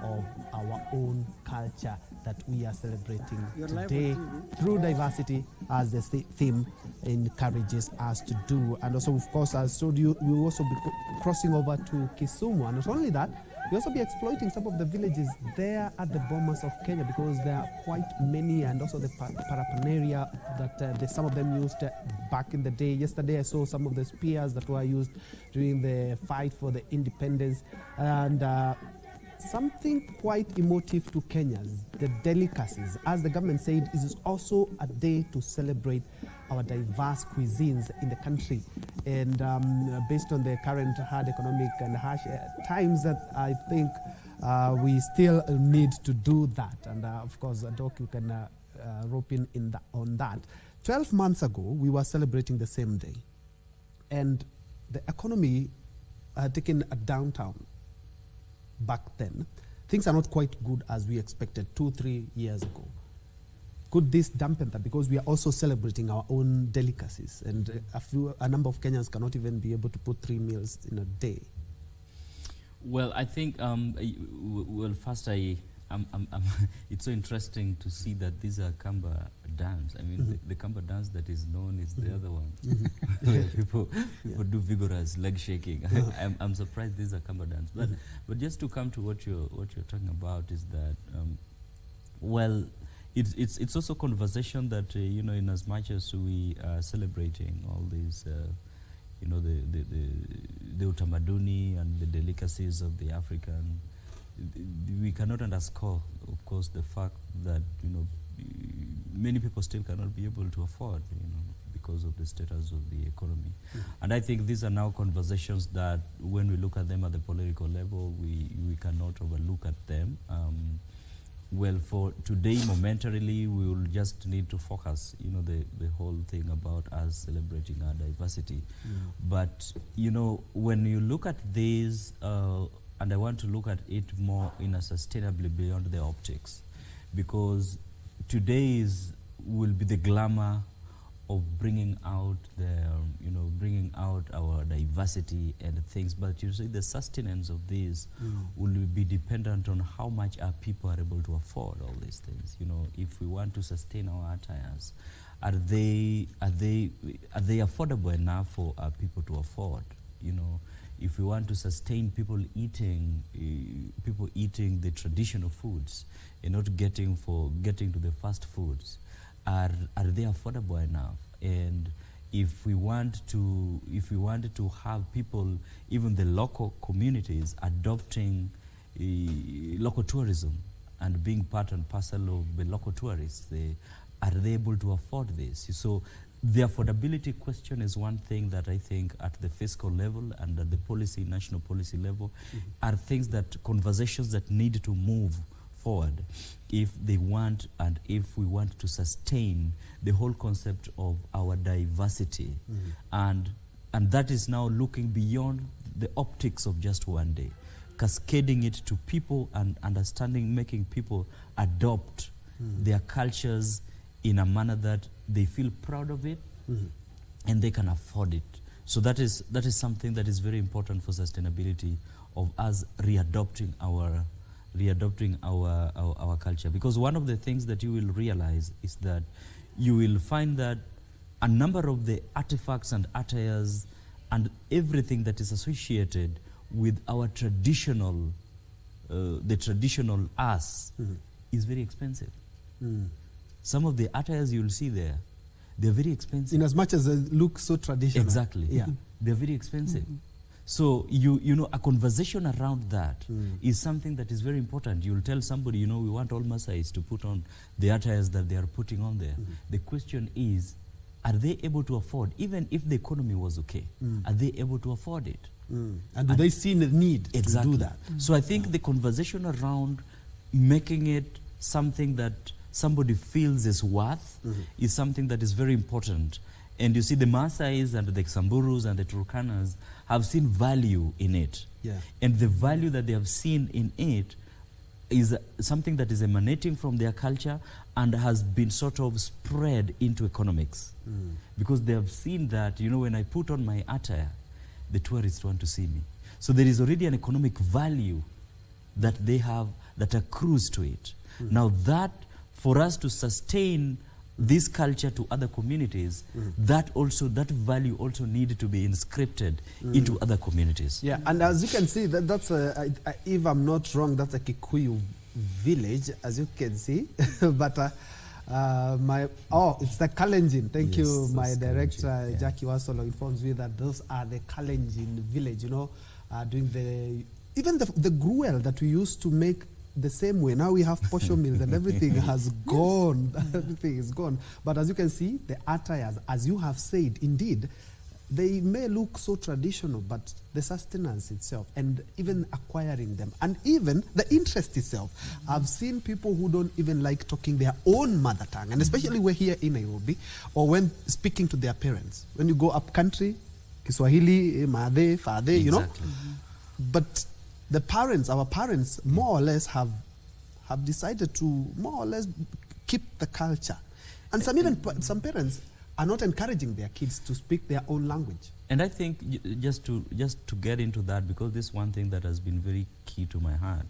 of our own culture that we are celebrating today through diversity, as the theme encourages us to do. And also, of course, as I told you, we will also be crossing over to Kisumu. And not only that, we'll also be exploiting some of the villages there at the Bomas of Kenya, because there are quite many, and also the paraphernalia that some of them used back in the day. Yesterday I saw some of the spears that were used during the fight for the independence, and something quite emotive to Kenyans, the delicacies. As the government said, it is also a day to celebrate our diverse cuisines in the country. And based on the current hard economic and harsh times, that I think we still need to do that. And of course, Doc, you can rope in on that. 12 months ago, we were celebrating the same day. And the economy had taken a downturn. Back then, things are not quite good as we expected 2-3 years ago. Could this dampen that? Because we are also celebrating our own delicacies, and a number of Kenyans cannot even be able to put 3 meals in a day. Well, I think, well, first it's so interesting to see that these are Kamba dance. I mean, the Kamba dance that is known is the other one. Where people do vigorous leg shaking. I'm surprised these are Kamba dance. But just to come to what you're talking about is that, well, it's also conversation that, you know, in as much as we are celebrating all these, you know, the Utamaduni and the delicacies of the African, we cannot underscore, of course, the fact that, you know, many people still cannot be able to afford, you know, because of the status of the economy. And I think these are now conversations that, when we look at them at the political level, we cannot overlook at them. Well, for today, momentarily, we will just need to focus, you know, the whole thing about us celebrating our diversity. But, you know, when you look at these, and I want to look at it more in a sustainably beyond the optics, because today will be the glamour of bringing out bringing out our diversity and things. But you see, the sustenance of this will be dependent on how much our people are able to afford all these things. You know, if we want to sustain our attires, are they affordable enough for our people to afford? You know, if we want to sustain people eating the traditional foods and not getting to the fast foods, are they affordable enough? And if we want to have people, even the local communities, adopting local tourism and being part and parcel of the local tourists, are they able to afford this? So the affordability question is one thing that I think at the fiscal level and at the national policy level, are things that, conversations that need to move forward if we want to sustain the whole concept of our diversity. And that is now looking beyond the optics of just one day, cascading it to people and understanding, making people adopt their cultures in a manner that they feel proud of it and they can afford it. So that is something that is very important for sustainability of us readopting our culture. Because one of the things that you will realize is that you will find that a number of the artifacts and attires and everything that is associated with our traditional, the traditional us, is very expensive. Some of the attires you'll see there, they're very expensive. In as much as they look so traditional. Exactly. Yeah. They're very expensive. So you know, a conversation around that is something that is very important. You'll tell somebody, you know, we want all Maasais to put on the attires that they are putting on there. The question is, are they able to afford, even if the economy was okay, are they able to afford it? And do they see the need to do that? So I think the conversation around making it something that somebody feels is worth is something that is very important. And you see, the Maasais and the Samburus and the Turkanas have seen value in it. Yeah. And the value that they have seen in it is something that is emanating from their culture and has been sort of spread into economics. Because they have seen that, you know, when I put on my attire, the tourists want to see me. So there is already an economic value that they have that accrues to it. Now that, for us to sustain this culture to other communities, that value also needed to be inscripted into other communities. Yeah, and as you can see, that's if I'm not wrong, that's a Kikuyu village, as you can see. But it's the Kalenjin. Thank Yes, you, my that's director, Kalenjin, yeah. Jackie Wasolo informs me that those are the Kalenjin village, you know, doing even the gruel that we used to make the same way. Now we have posho mills and everything has gone. Everything is gone. But as you can see, the attires, as you have said, indeed, they may look so traditional, but the sustenance itself and even acquiring them and even the interest itself. I've seen people who don't even like talking their own mother tongue, and especially we're here in Nairobi, or when speaking to their parents. When you go up country, Kiswahili, Made, Fade, you know. But the parents, our parents, more or less have decided to more or less keep the culture. And some parents are not encouraging their kids to speak their own language. And I think just to get into that, because this one thing that has been very key to my heart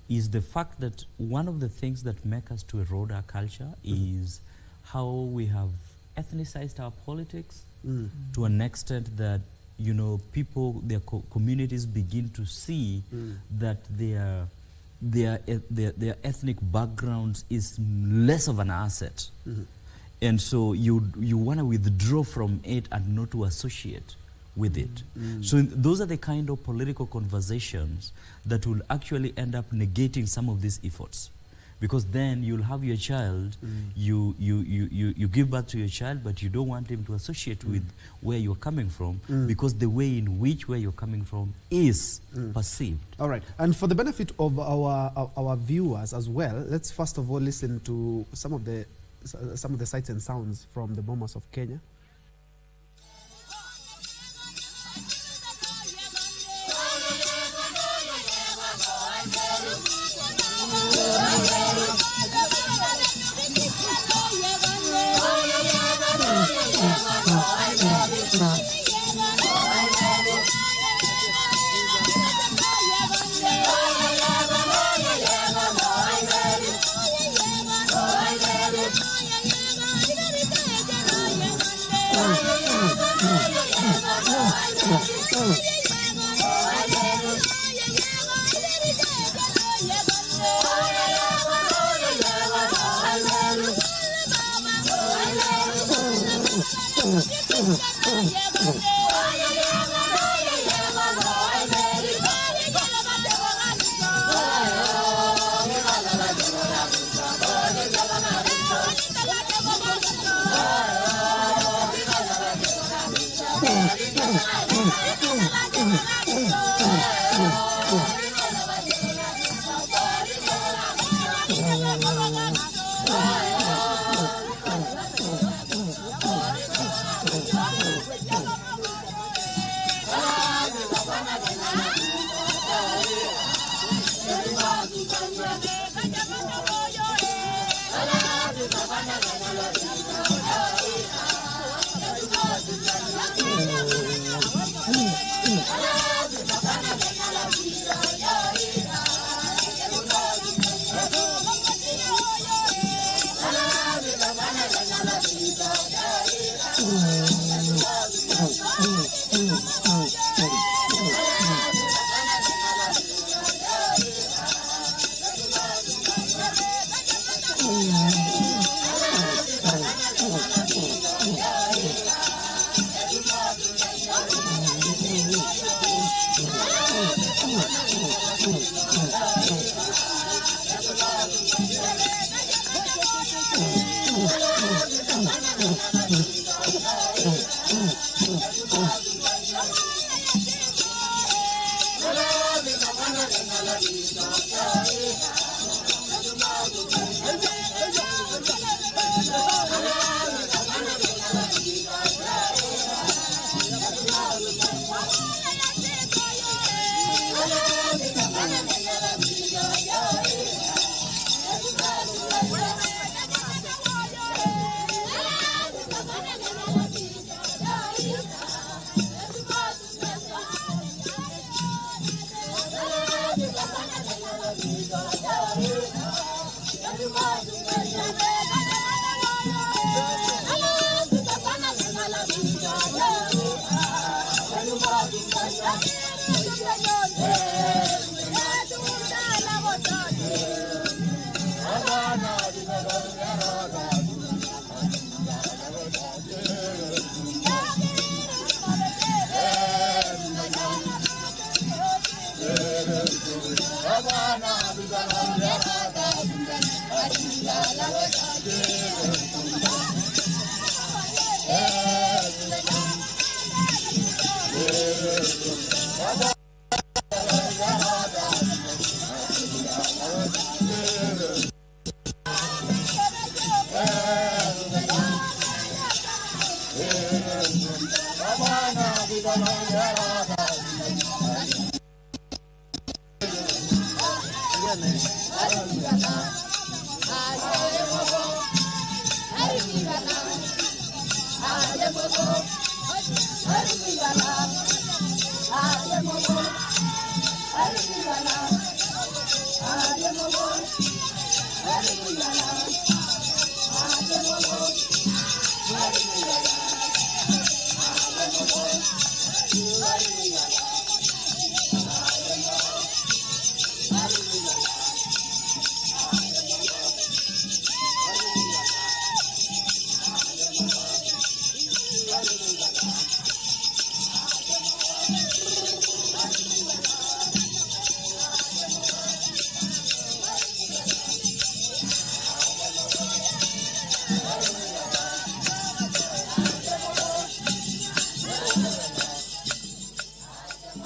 is the fact that one of the things that make us to erode our culture is how we have ethnicized our politics to an extent that, you know, people, their communities begin to see that their ethnic backgrounds is less of an asset. And so you want to withdraw from it and not to associate with it. So those are the kind of political conversations that will actually end up negating some of these efforts. Because then you'll have your child, you give birth to your child, but you don't want him to associate with where you're coming from, because the way in which where you're coming from is perceived. All right. And for the benefit of our viewers as well, let's first of all listen to some of the sights and sounds from the Bomas of Kenya.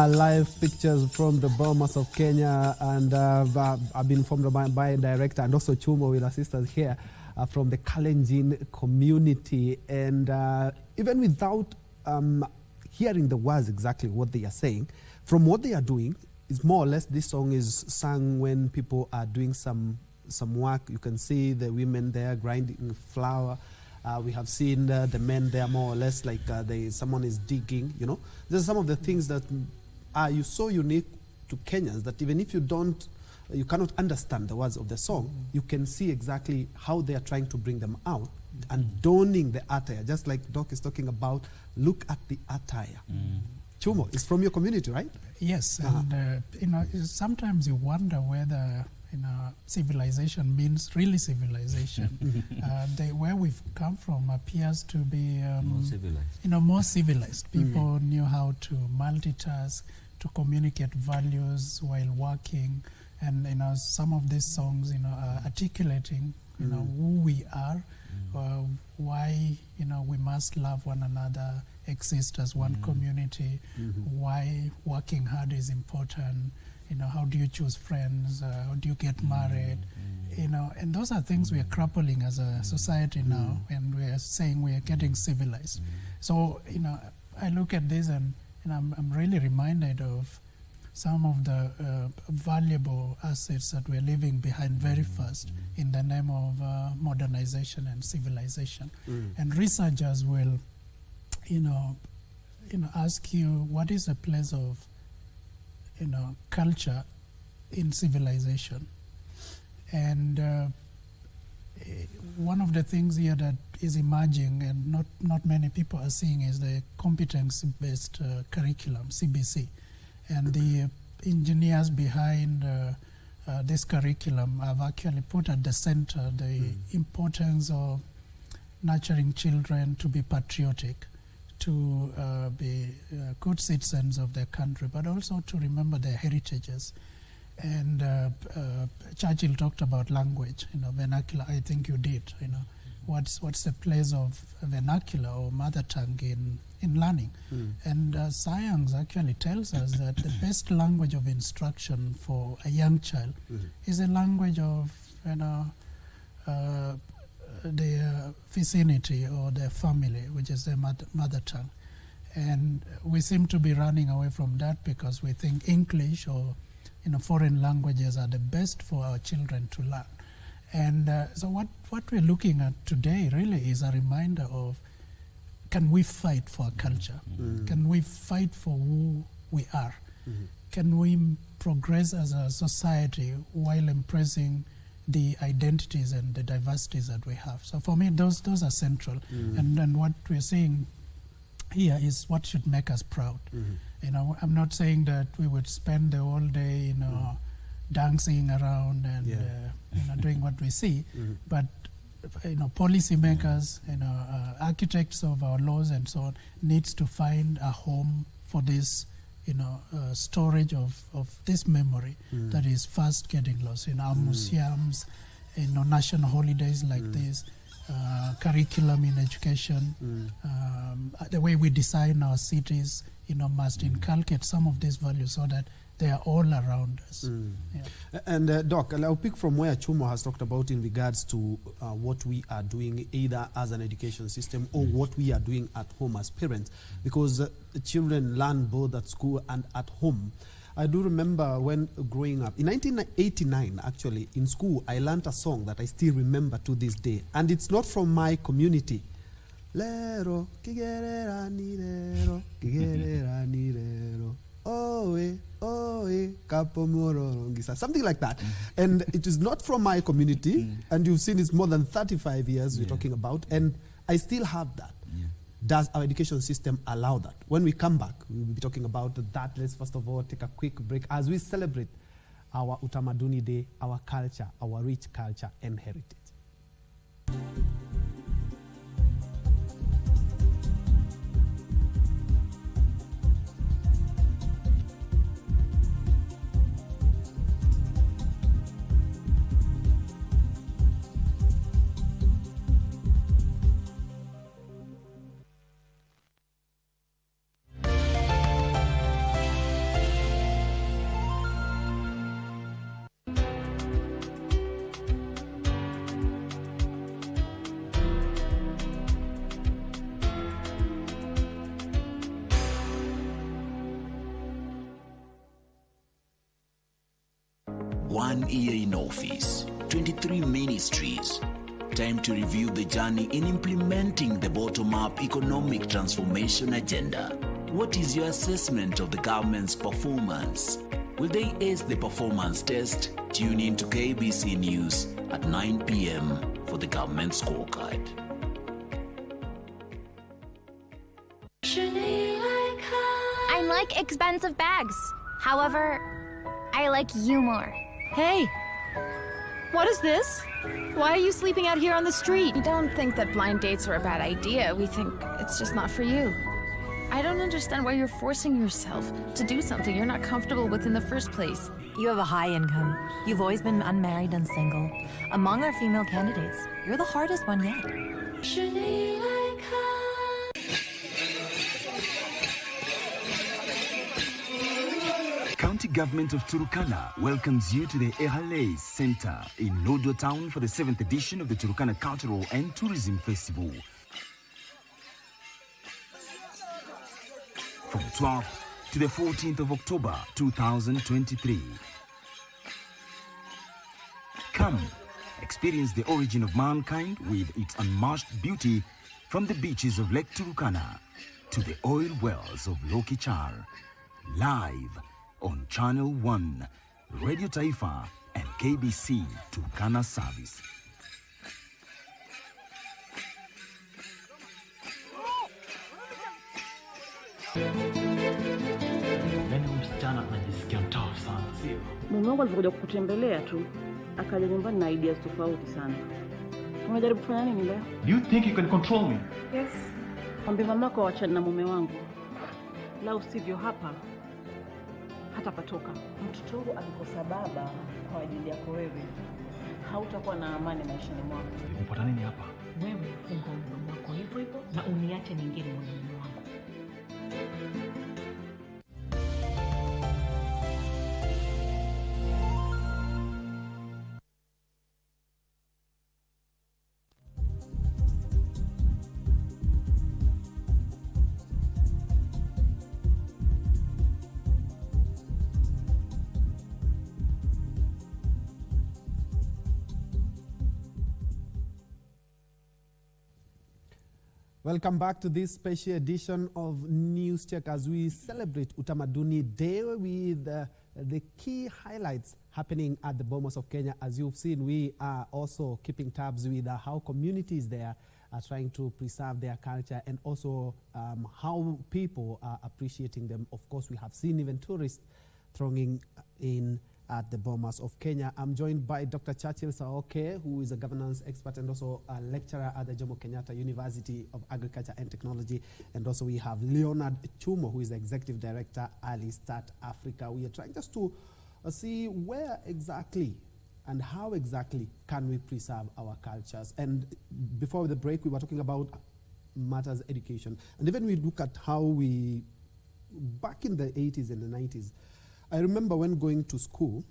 Live pictures from the Bomas of Kenya, and I've been informed by director, and also Chumo will assist us here from the Kalenjin community. And even without hearing the words exactly what they are saying, from what they are doing, is more or less this song is sung when people are doing some work. You can see the women there grinding flour. We have seen the men there more or less like someone is digging, you know. These are some of the things that are so unique to Kenyans that even if you cannot understand the words of the song, you can see exactly how they are trying to bring them out and donning the attire, just like Doc is talking about. Look at the attire. Chumo, it's from your community, right? Yes, and sometimes you wonder whether civilization means really civilization. Where we've come from appears to be More civilized. more civilized. People knew how to multitask, to communicate values while working, and some of these songs are articulating who we are, why we must love one another, exist as one community, why working hard is important. How do you choose friends? How do you get married? And those are things we are grappling as a society now, and we are saying we are getting civilized. So, I look at this and I'm really reminded of some of the valuable assets that we're leaving behind very fast in the name of modernization and civilization. And researchers will, ask you, what is the place of culture in civilization? And one of the things here that is emerging and not many people are seeing is the competence-based curriculum, CBC. And the engineers behind this curriculum have actually put at the center the importance of nurturing children to be patriotic, to be good citizens of their country, but also to remember their heritages. And Churchill talked about language, vernacular. I think you did. What's the place of vernacular or mother tongue in learning? And science actually tells us that the best language of instruction for a young child is a language of their vicinity or their family, which is their mother tongue. And we seem to be running away from that because we think English or foreign languages are the best for our children to learn. And so what we're looking at today really is a reminder of, can we fight for our culture? Can we fight for who we are? Can we progress as a society while embracing the identities and the diversities that we have? So for me, those are central. And what we're seeing here is what should make us proud. I'm not saying that we would spend the whole day, dancing around and doing what we see, but policymakers, architects of our laws and so on, needs to find a home for this, storage of this memory that is fast getting lost in our museums, national holidays like this, curriculum in education, the way we design our cities, must inculcate some of these values so that they are all around us. Yeah. And Doc, I'll pick from where Chumo has talked about in regards to what we are doing either as an education system or what we are doing at home as parents, because children learn both at school and at home. I do remember when growing up, in 1989 actually, in school, I learned a song that I still remember to this day, and it's not from my community. Lero, kigerera ni lero, kigerera ni lero. Something like that. And it is not from my community, and you've seen it's more than 35 years we're talking about, and I still have that. Does our education system allow that? When we come back, we will be talking about that. Let's first of all take a quick break as we celebrate our Utamaduni Day, our culture, our rich culture and heritage. One year in office, 23 ministries. Time to review the journey in implementing the bottom-up economic transformation agenda. What is your assessment of the government's performance? Will they ace the performance test? Tune in to KBC News at 9 p.m. for the government scorecard. I like expensive bags. However, I like you more. Hey! What is this? Why are you sleeping out here on the street? We don't think that blind dates are a bad idea. We think it's just not for you. I don't understand why you're forcing yourself to do something you're not comfortable with in the first place. You have a high income. You've always been unmarried and single. Among our female candidates, you're the hardest one yet. County Government of Turkana welcomes you to the Ehale Center in Lodwar Town for the 7th edition of the Turkana Cultural and Tourism Festival. From 12th to the 14th of October 2023. Come, experience the origin of mankind with its unmatched beauty, from the beaches of Lake Turkana to the oil wells of Lokichar. Live on Channel 1, Radio Taifa and KBC Turkana Service. Msichana anajisikia mtafu sana, sio? Mume wangu alikuja kukutembelea tu, akaja nyumbani na ideas tofauti sana. Unajaribu kufanya nini leo? Do you think you can control me? Yes. Mwambie mamako waachane na mume wangu. La usivyo hapa hata patoka. Mtoto wangu alikosa baba kwa ajili yako wewe. Hautakuwa na amani maishani mwako. Umepata nini hapa? Wewe funga mdomo wako hivyo hivyo na uniache nyingine moyoni wangu. Welcome back to this special edition of News Check as we celebrate Utamaduni Day with the key highlights happening at the Bomas of Kenya. As you've seen, we are also keeping tabs with how communities there are trying to preserve their culture and also how people are appreciating them. Of course, we have seen even tourists thronging in at the Bomas of Kenya. I'm joined by Dr. Churchill Saoke, who is a governance expert and also a lecturer at the Jomo Kenyatta University of Agriculture and Technology. And also we have Leonard Chumo, who is the executive director, Early Start Africa. We are trying just to see where exactly and how exactly can we preserve our cultures. And before the break, we were talking about matters education. And even we look at how we, back in the 80s and the 90s, I remember when going to school,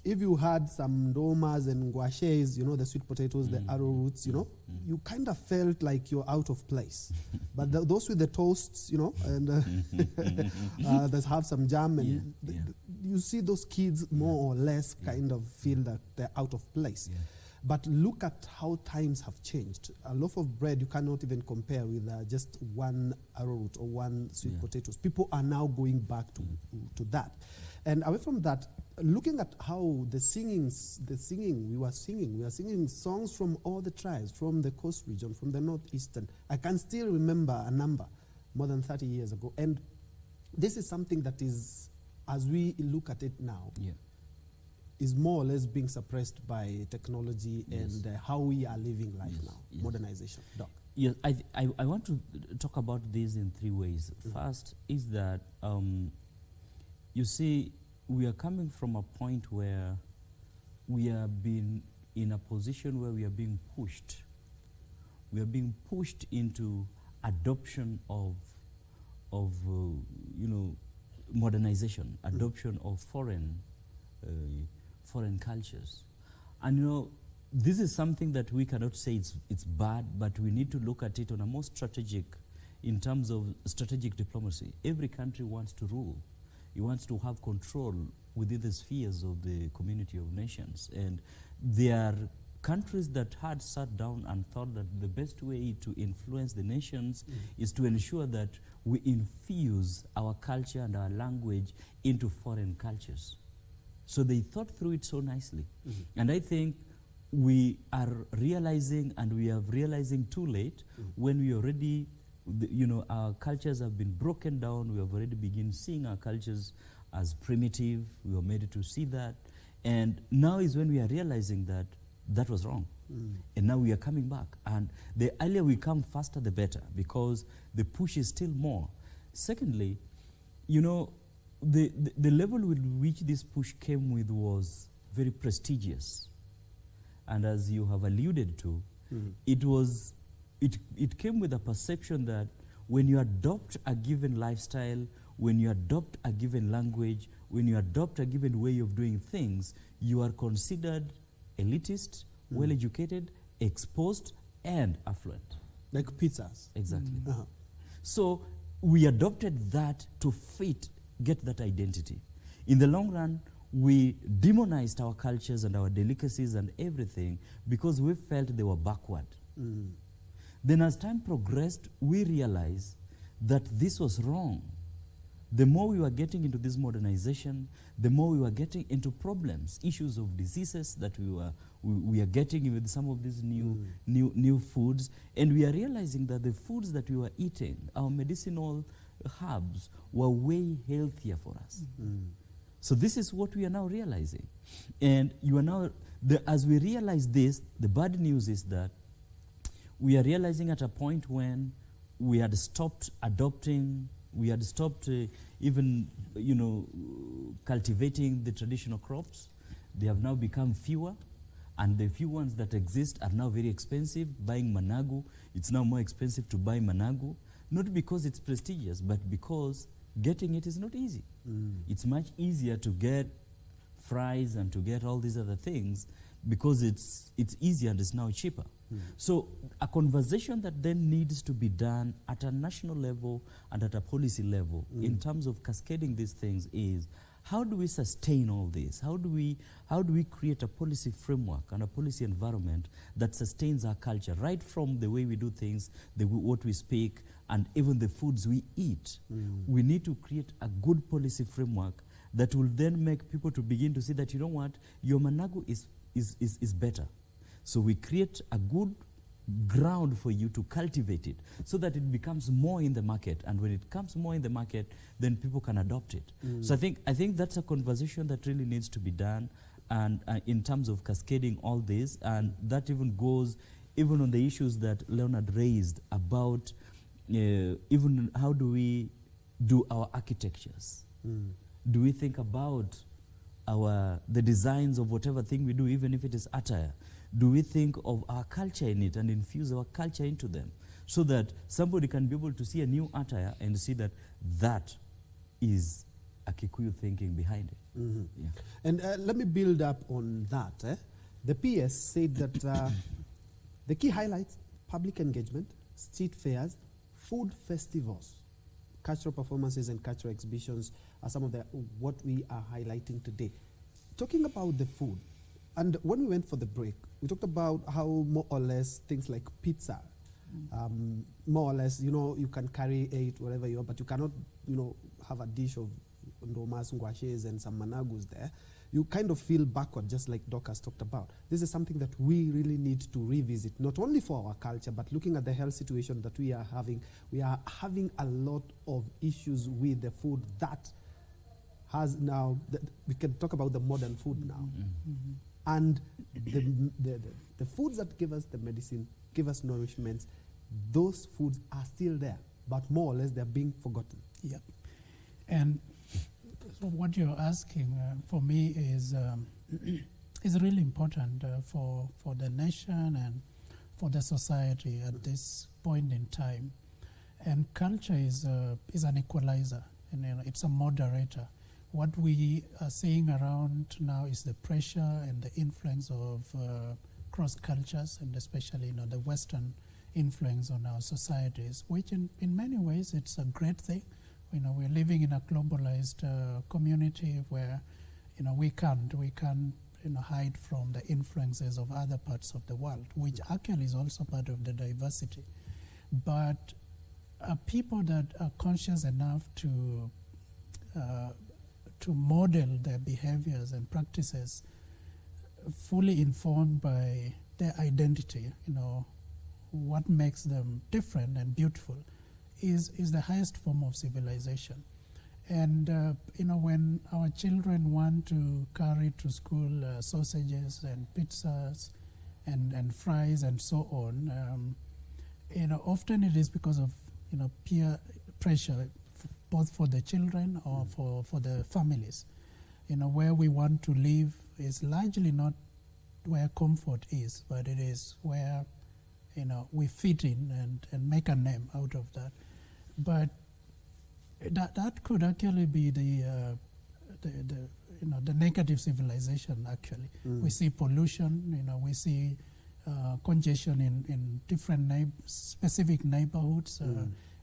if you had some domas and guaches, you know, the sweet potatoes, the arrowroots, you know, you kind of felt like you're out of place. But those with the toasts, you know, and that have some jam, and you see those kids more or less kind of feel that they're out of place. But look at how times have changed. A loaf of bread you cannot even compare with just one arrowroot or one sweet potatoes. People are now going back to that. And away from that, looking at how we are singing songs from all the tribes, from the coast region, from the northeastern. I can still remember a number more than 30 years ago. And this is something that is, as we look at it now, is more or less being suppressed by technology and how we are living life now, modernization. Doc. Yes, I want to talk about this in three ways. First is that, you see, we are coming from a point where we have been in a position where we are being pushed. We are being pushed into adoption of modernization, adoption of foreign cultures. And you know, this is something that we cannot say it's bad, but we need to look at it on a more strategic, in terms of strategic diplomacy. Every country wants to rule. It wants to have control within the spheres of the community of nations. And there are countries that had sat down and thought that the best way to influence the nations is to ensure that we infuse our culture and our language into foreign cultures. So they thought through it so nicely. And I think we are realizing, and we are realizing too late, when we already, our cultures have been broken down. We have already begun seeing our cultures as primitive. We were made to see that. And now is when we are realizing that that was wrong. And now we are coming back. And the earlier we come, faster the better, because the push is still more. Secondly, you know, the level with which this push came with was very prestigious. And as you have alluded to, it came with a perception that when you adopt a given lifestyle, when you adopt a given language, when you adopt a given way of doing things, you are considered elitist, well-educated, exposed, and affluent. Like pizzas. Exactly. So we adopted that to get that identity. In the long run, we demonized our cultures and our delicacies and everything because we felt they were backward. Then as time progressed, we realized that this was wrong. The more we were getting into this modernization, the more we were getting into problems, issues of diseases that we are getting with some of these new foods. And we are realizing that the foods that we were eating, our medicinal herbs, were way healthier for us. So this is what we are now realizing. And you are now, as we realize this, the bad news is that we are realizing at a point when we had stopped adopting, we had stopped even, cultivating the traditional crops. They have now become fewer, and the few ones that exist are now very expensive. Buying managu, it's now more expensive to buy managu, not because it's prestigious, but because getting it is not easy. It's much easier to get fries and to get all these other things because it's easier and it's now cheaper. So a conversation that then needs to be done at a national level and at a policy level in terms of cascading these things is, how do we sustain all this? How do we create a policy framework and a policy environment that sustains our culture, right from the way we do things, what we speak, and even the foods we eat? We need to create a good policy framework that will then make people to begin to see that, you know what, your managu is better. So we create a good ground for you to cultivate it so that it becomes more in the market, and when it comes more in the market, then people can adopt it. So I think that's a conversation that really needs to be done, and in terms of cascading all this, and that even goes even on the issues that Leonard raised about even how do we do our architectures. Do we think about the designs of whatever thing we do, even if it is attire? Do we think of our culture in it and infuse our culture into them so that somebody can be able to see a new attire and see that that is a Kikuyu thinking behind it? Yeah. And let me build up on that. The PS said that the key highlights: public engagement, street fairs, food festivals, cultural performances and cultural exhibitions are some of what we are highlighting today. Talking about the food, and when we went for the break, we talked about how more or less things like pizza, more or less, you can carry 8 wherever you are, but you cannot, have a dish of ndomas, ngwashes, and some managus there. You kind of feel backward, just like Doc has talked about. This is something that we really need to revisit, not only for our culture, but looking at the health situation that we are having. We are having a lot of issues with the food that has now, we can talk about the modern food now. And the foods that give us the medicine, give us nourishment, those foods are still there, but more or less they're being forgotten. Yep. And so what you're asking for me is really important for the nation and for the society at this point in time. And culture is an equalizer, and it's a moderator. What we are seeing around now is the pressure and the influence of cross cultures, and especially the Western influence on our societies, which in many ways it's a great thing. We're living in a globalized community where we can't hide from the influences of other parts of the world, which actually is also part of the diversity. But people that are conscious enough to model their behaviors and practices fully informed by their identity, what makes them different and beautiful, is the highest form of civilization. And when our children want to carry to school sausages and pizzas and fries and so on, often it is because of peer pressure, both for the children or for the families. Where we want to live is largely not where comfort is, but it is where we fit in and make a name out of that. But that could actually be the negative civilization. Actually, we see pollution. We see congestion in different specific neighborhoods.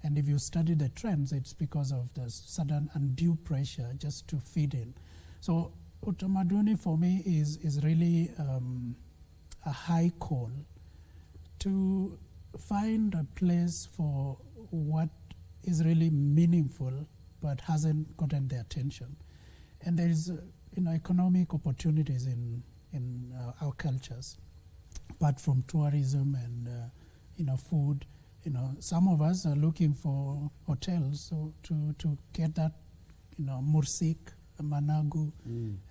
And if you study the trends, it's because of the sudden undue pressure just to fit in. So Utamaduni for me is really a high call to find a place for what is really meaningful but hasn't gotten the attention. And there is economic opportunities in our cultures, apart from tourism and food. Some of us are looking for hotels to get that mursik, managu,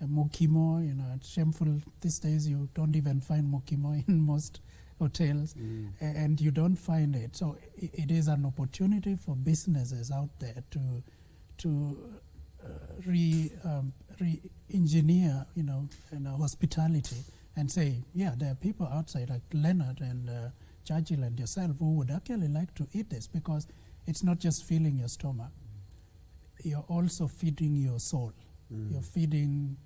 mokimo. It's shameful these days you don't even find mokimo in most hotels, and you don't find it. So it is an opportunity for businesses out there to re-engineer hospitality and say, yeah, there are people outside like Leonard and Churchill and yourself who would actually like to eat this, because it's not just filling your stomach, you're also feeding your soul. You're feeding,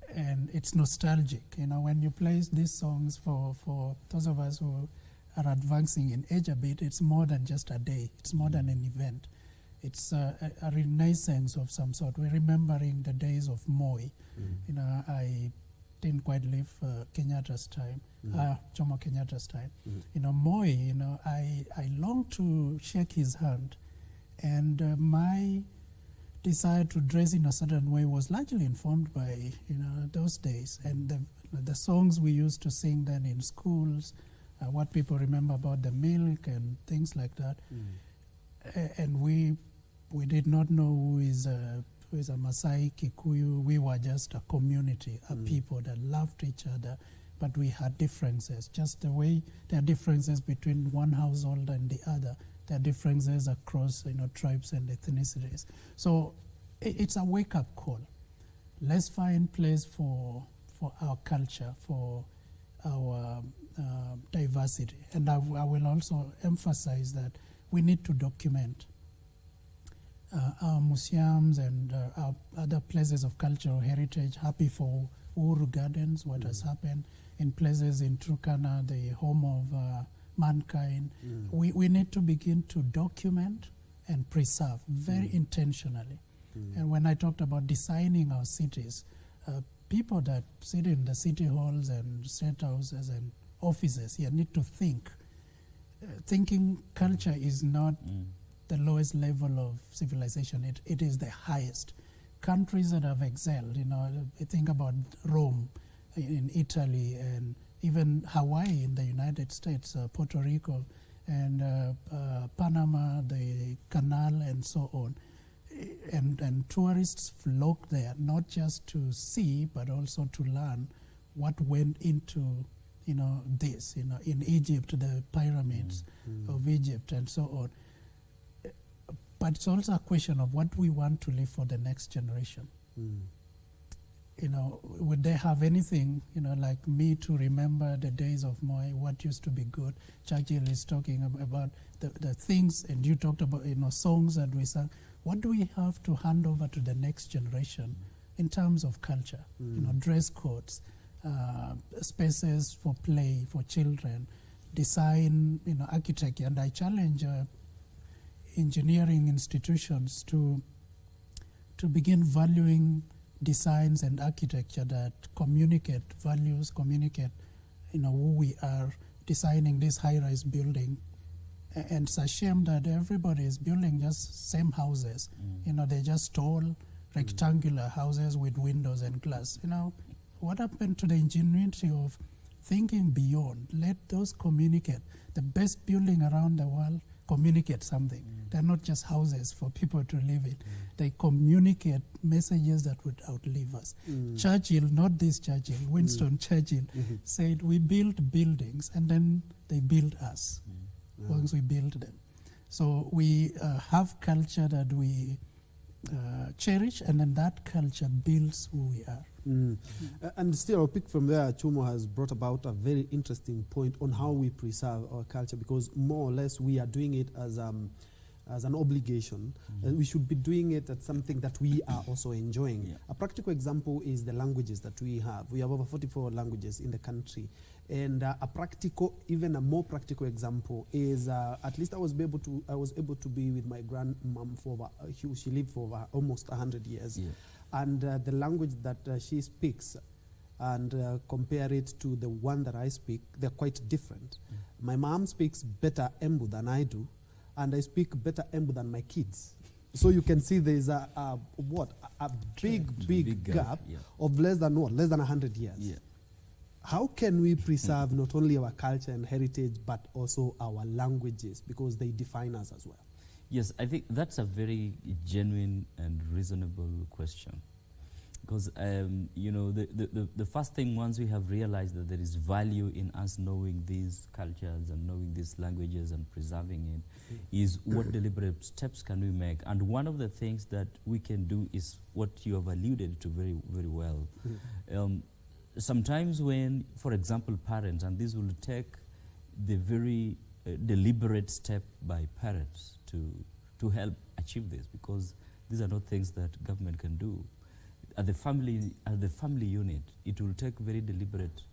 and it's nostalgic. When you play these songs for those of us who are advancing in age a bit, it's more than just a day. It's more than an event. It's a renaissance of some sort. We're remembering the days of Moi. I didn't quite live Kenyatta's time, Jomo Kenyatta's time. Moi, I long to shake his hand, and my desire to dress in a certain way was largely informed by those days, and the songs we used to sing then in schools, what people remember about the milk and things like that. And we did not know who is a Maasai, Kikuyu. We were just a community, a people that loved each other, but we had differences. Just the way there are differences between one household and the other, there are differences across tribes and ethnicities. So it's a wake-up call. Let's find place for our culture, for our diversity. And I will also emphasize that we need to document our museums and our other places of cultural heritage. Happy for Uhuru Gardens, what has happened in places in Turkana, the home of mankind. We need to begin to document and preserve very intentionally. And when I talked about designing our cities, people that sit in the city halls and state houses and offices here need to think. Thinking culture is not the lowest level of civilization. It is the highest. Countries that have excelled, think about Rome in Italy and even Hawaii in the United States, Puerto Rico and Panama, the canal and so on. And tourists flock there, not just to see, but also to learn what went into this, in Egypt, the pyramids of Egypt and so on. But it's also a question of what we want to leave for the next generation. Would they have anything, like me to remember the days of Moi, what used to be good? Churchill is talking about the things, and you talked about, songs that we sang. What do we have to hand over to the next generation in terms of culture? Dress codes, spaces for play for children, design, architecture. And I challenge engineering institutions to begin valuing designs and architecture that communicate values, communicate who we are, designing this high-rise building. And it's a shame that everybody is building just same houses. They're just tall, rectangular houses with windows and glass. What happened to the ingenuity of thinking beyond? Let those communicate. The best building around the world communicate something. They're not just houses for people to live in. They communicate messages that would outlive us. Churchill, not this Churchill, Winston Churchill, said we build buildings and then they build us once we build them. So we have culture that we cherish, and then that culture builds who we are. And still, I'll pick from there. Chumo has brought about a very interesting point on how we preserve our culture, because more or less we are doing it as an obligation. We should be doing it as something that we are also enjoying. A practical example is the languages that we have. We have over 44 languages in the country. And even a more practical example is, at least I was able to be with my grandmom for she lived for almost 100 years. And the language that she speaks, and compare it to the one that I speak, they're quite different. My mom speaks better Embu than I do, and I speak better Embu than my kids. So you can see there's a big gap of less than 100 years. How can we preserve not only our culture and heritage, but also our languages, because they define us as well? Yes, I think that's a very genuine and reasonable question. Because, the first thing, once we have realized that there is value in us knowing these cultures and knowing these languages and preserving it, is what deliberate steps can we make? And one of the things that we can do is what you have alluded to very, very well. Sometimes when, for example, parents, and this will take the very deliberate step by parents to help achieve this, because these are not things that government can do. At the family unit, it will take very deliberate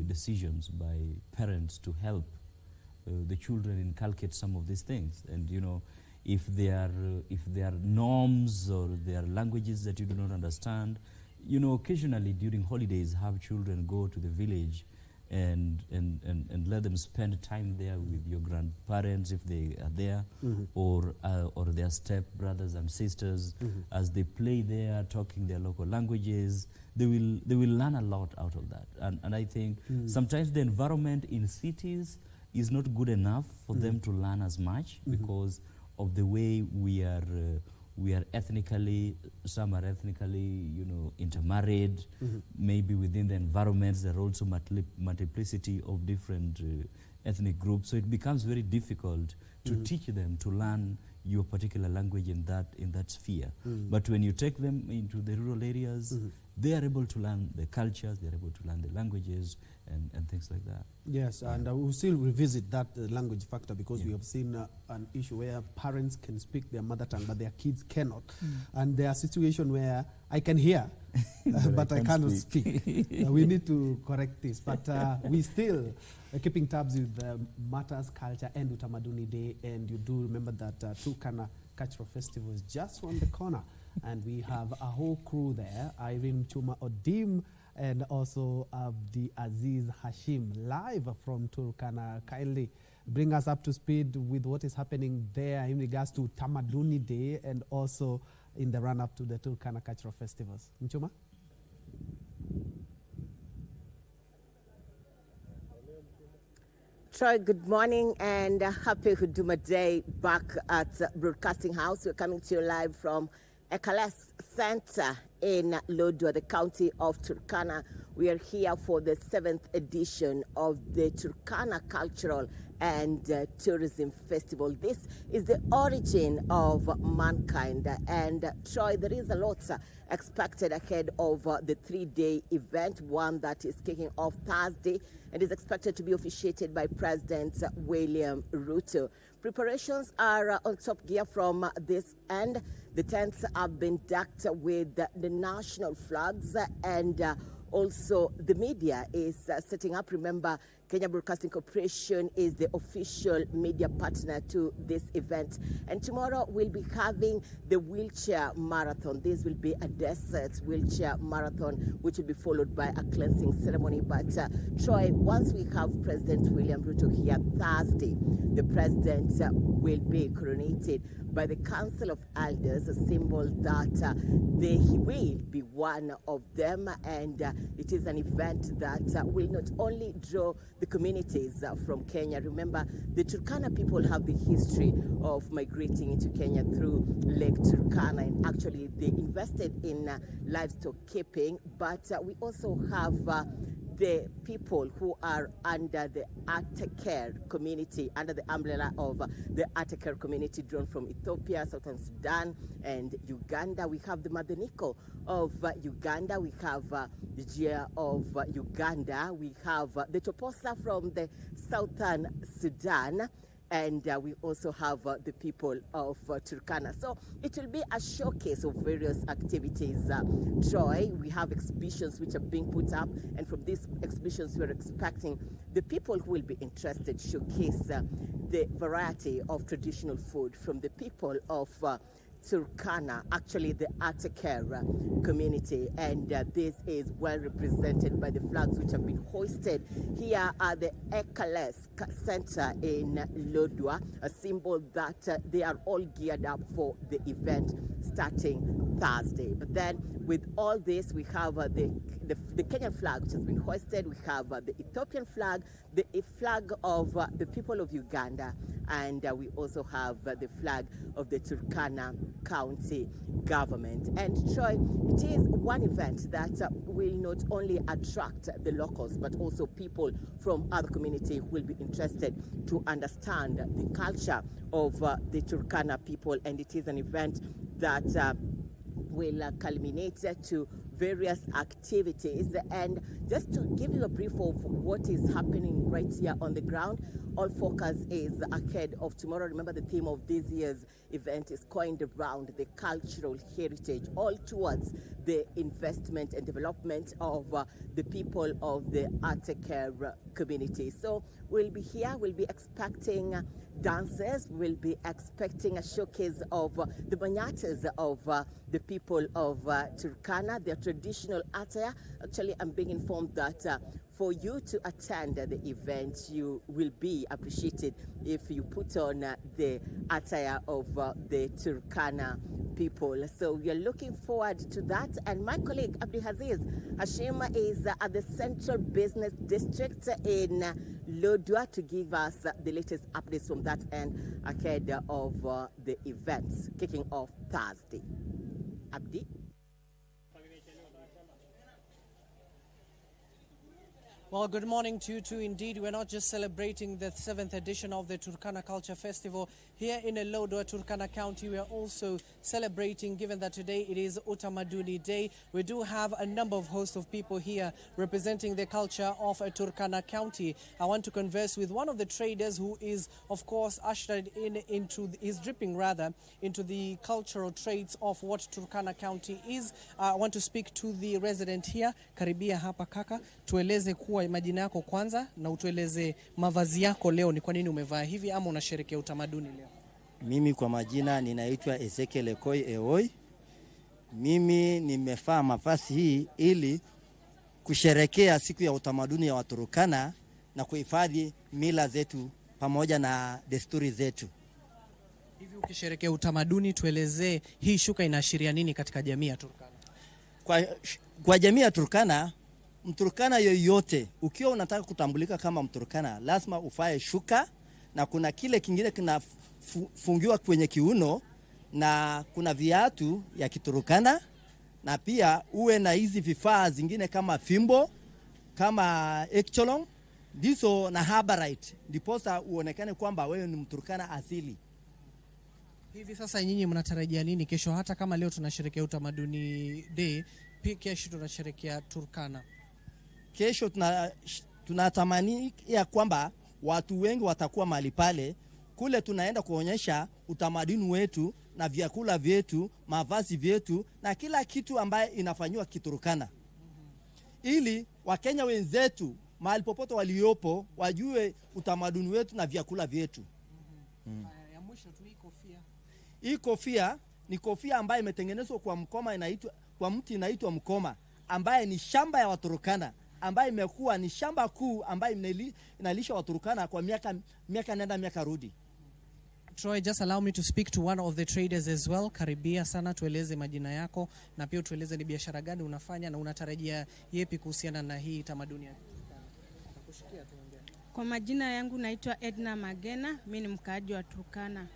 decisions by parents to help the children inculcate some of these things. And if there are norms or there are languages that you do not understand, occasionally during holidays, have children go to the village and let them spend time there with your grandparents if they are there, or their step brothers and sisters. As they play there, talking their local languages, they will learn a lot out of that. And I think sometimes the environment in cities is not good enough for them to learn as much because of the way we are ethnically, some are ethnically, intermarried. Maybe within the environments there are also multiplicity of different ethnic groups. So it becomes very difficult to teach them to learn your particular language in that sphere. But when you take them into the rural areas, they are able to learn the cultures, they are able to learn the languages and things like that. Yes, and we'll still revisit that language factor because we have seen an issue where parents can speak their mother tongue, but their kids cannot. And there are situations where I can hear, but I cannot speak. We need to correct this. But we still keeping tabs with Matters, Culture, and Utamaduni Day. And you do remember that Turkana Cultural Festival is just around the corner. And we have a whole crew there, Irene Chuma Odim, and also the Aziz Hashim, live from Turkana. Kindly bring us up to speed with what is happening there in regards to Utamaduni Day and also in the run-up to the Turkana Cultural Festivals. Mchuma? Troy, good morning and happy Huduma Day back at Broadcasting House. We're coming to you live from Ekales Center in Lodwar, the county of Turkana. We are here for the 7th edition of the Turkana Cultural and Tourism Festival. This is the origin of mankind. And Troy, there is a lot expected ahead of the 3-day event, one that is kicking off Thursday and is expected to be officiated by President William Ruto. Preparations are on top gear from this end. The tents have been decked with the national flags and also the media is setting up. Remember, Kenya Broadcasting Corporation is the official media partner to this event. And tomorrow we'll be having the wheelchair marathon. This will be a desert wheelchair marathon, which will be followed by a cleansing ceremony. But Troy, once we have President William Ruto here Thursday, the president will be coronated by the Council of Elders, a symbol that he will be one of them. And it is an event that will not only draw the communities from Kenya. Remember, the Turkana people have the history of migrating into Kenya through Lake Turkana, and actually they invested in livestock keeping. But we also have the people who are under the Ataker community, under the umbrella of the Ataker community, drawn from Ethiopia, Southern Sudan, and Uganda. We have the Madeniko of Uganda. We have the Jia of Uganda. We have the Toposa from the Southern Sudan. And we also have the people of Turkana. So it will be a showcase of various activities. Troy, we have exhibitions which are being put up, and from these exhibitions we're expecting the people who will be interested showcase the variety of traditional food from the people of Turkana, actually the Ataker community, and this is well represented by the flags which have been hoisted here at the Ekales Center in Lodwar, a symbol that they are all geared up for the event starting Thursday. But then with all this, we have the Kenyan flag which has been hoisted, we have the Ethiopian flag, the flag of the people of Uganda, and we also have the flag of the Turkana County government. And Troy, it is one event that will not only attract the locals, but also people from other communities who will be interested to understand the culture of the Turkana people. And it is an event that will culminate to various activities. And just to give you a brief of what is happening right here on the ground, all focus is ahead of tomorrow. Remember, the theme of this year's event is coined around the cultural heritage, all towards the investment and development of the people of the Ataker community. So we'll be here, we'll be expecting dances, we'll be expecting a showcase of the manyatas of the people of Turkana, their traditional attire. Actually, I'm being informed that for you to attend the event, you will be appreciated if you put on the attire of the Turkana people. So we are looking forward to that. And my colleague Abdiaziz Hashim is at the Central Business District in Lodwar to give us the latest updates from that end ahead of the events kicking off Thursday. Abdi? Well, good morning to you too. Indeed, we're not just celebrating the 7th edition of the Turkana Culture Festival here in Lodwar, Turkana County. We are also celebrating, given that today it is Utamaduni Day. We do have a number of hosts of people here representing the culture of Turkana County. I want to converse with one of the traders who is, of course, ushered is dripping into the cultural traits of what Turkana County is. I want to speak to the resident here. Karibia hapa kaka, tueleze kuwa majina yako kwanza na utueleze mavazi yako leo, ni kwa nini umevaa hivi ama unasherehekea utamaduni leo? Mimi kwa majina ninaitwa Ezekiel Ekoi Eoi. Mimi nimevaa mavazi hii ili kusherehekea siku ya utamaduni ya Waturkana na kuhifadhi mila zetu pamoja na desturi zetu. Hivi ukisherehekea utamaduni, tuelezee hii shuka inaashiria nini katika jamii ya Turkana? Kwa jamii ya Turkana, Mturkana yoyote ukiwa unataka kutambulika kama Mturkana lazima ufae shuka, na kuna kile kingine kinafungiwa kwenye kiuno, na kuna viatu ya Kiturkana, na pia uwe na hizi vifaa zingine kama fimbo, kama ekcholong, diso na habarite, ndiposa uonekane kwamba wewe ni Mturkana asili. Hivi sasa nyinyi mnatarajia nini kesho, hata kama leo tunasherehekea Utamaduni Day, pia kesho tunasherehekea Turkana? Kesho tunatamani ya kwamba watu wengi watakuwa mahali pale. Kule tunaenda kuonyesha utamaduni wetu na vyakula vyetu, mavazi vyetu na kila kitu ambaye inafanywa Kiturkana. Ili Wakenya wenzetu mahali popote waliopo wajue utamaduni wetu na vyakula vyetu. Ya mwisho tu, hii kofia. Hii kofia ni kofia ambayo imetengenezwa kwa mti inaitwa mkoma, ambaye ni shamba ya Waturkana, ambaye imekuwa ni shamba kuu ambaye inalisha Waturkana kwa miaka nenda miaka rudi. Troy, just allow me to speak to one of the traders as well. Karibia sana, tueleze majina yako na pia tueleze ni biashara gani unafanya na unatarajia yepi kuhusiana na hii tamaduni ya Turkana. Nakushikia tuongee. Kwa majina yangu naitwa Edna Magena, mimi ni mkaaji wa Turkana.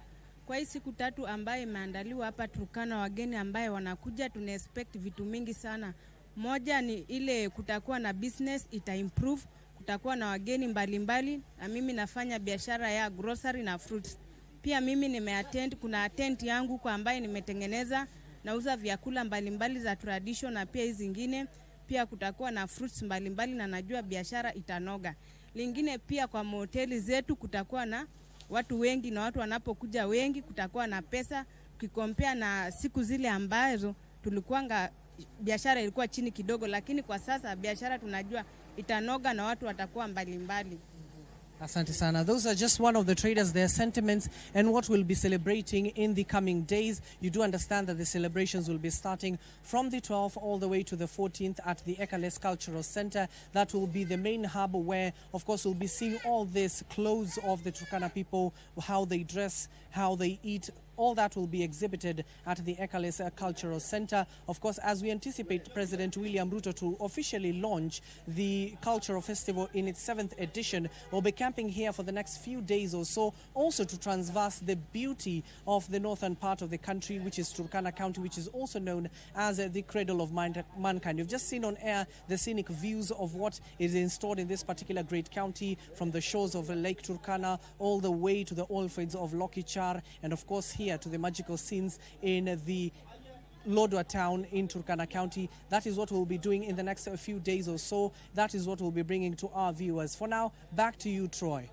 Kwa hii siku 3 ambaye imeandaliwa hapa Turkana, wageni ambaye wanakuja, tuna expect vitu mingi sana. Moja ni ile kutakuwa na business ita improve, kutakuwa na wageni mbalimbali, na mimi nafanya biashara ya grocery na fruits. Pia mimi nimeattend, kuna tent yangu kwa ambaye nimetengeneza, nauza vyakula mbalimbali za tradition na pia hizi zingine. Pia kutakuwa na fruits mbalimbali na najua biashara itanoga. Lingine pia kwa hoteli zetu kutakuwa na watu wengi, na watu wanapokuja wengi kutakuwa na pesa, ukikompea na siku zile ambazo tulikuanga biashara ilikuwa chini kidogo, lakini kwa sasa biashara tunajua itanoga na watu watakuwa mbalimbali. Asante sana. Those are just one of the traders, their sentiments and what we'll be celebrating in the coming days. You do understand that the celebrations will be starting from the 12th all the way to the 14th at the Ekales Cultural Center. That will be the main hub where, of course, we'll be seeing all this clothes of the Turkana people, how they dress, how they eat. All that will be exhibited at the Ekales Cultural Center. Of course, as we anticipate President William Ruto to officially launch the Cultural Festival in its 7th edition, we'll be camping here for the next few days or so, also to transverse the beauty of the northern part of the country, which is Turkana County, which is also known as the cradle of mankind. You've just seen on air the scenic views of what is installed in this particular great county, from the shores of Lake Turkana all the way to the oil fields of Lokichar, and of course here to the magical scenes in the Lodwar town in Turkana County. That is what we'll be doing in the next few days or so. That is what we'll be bringing to our viewers. For now, back to you, Troy.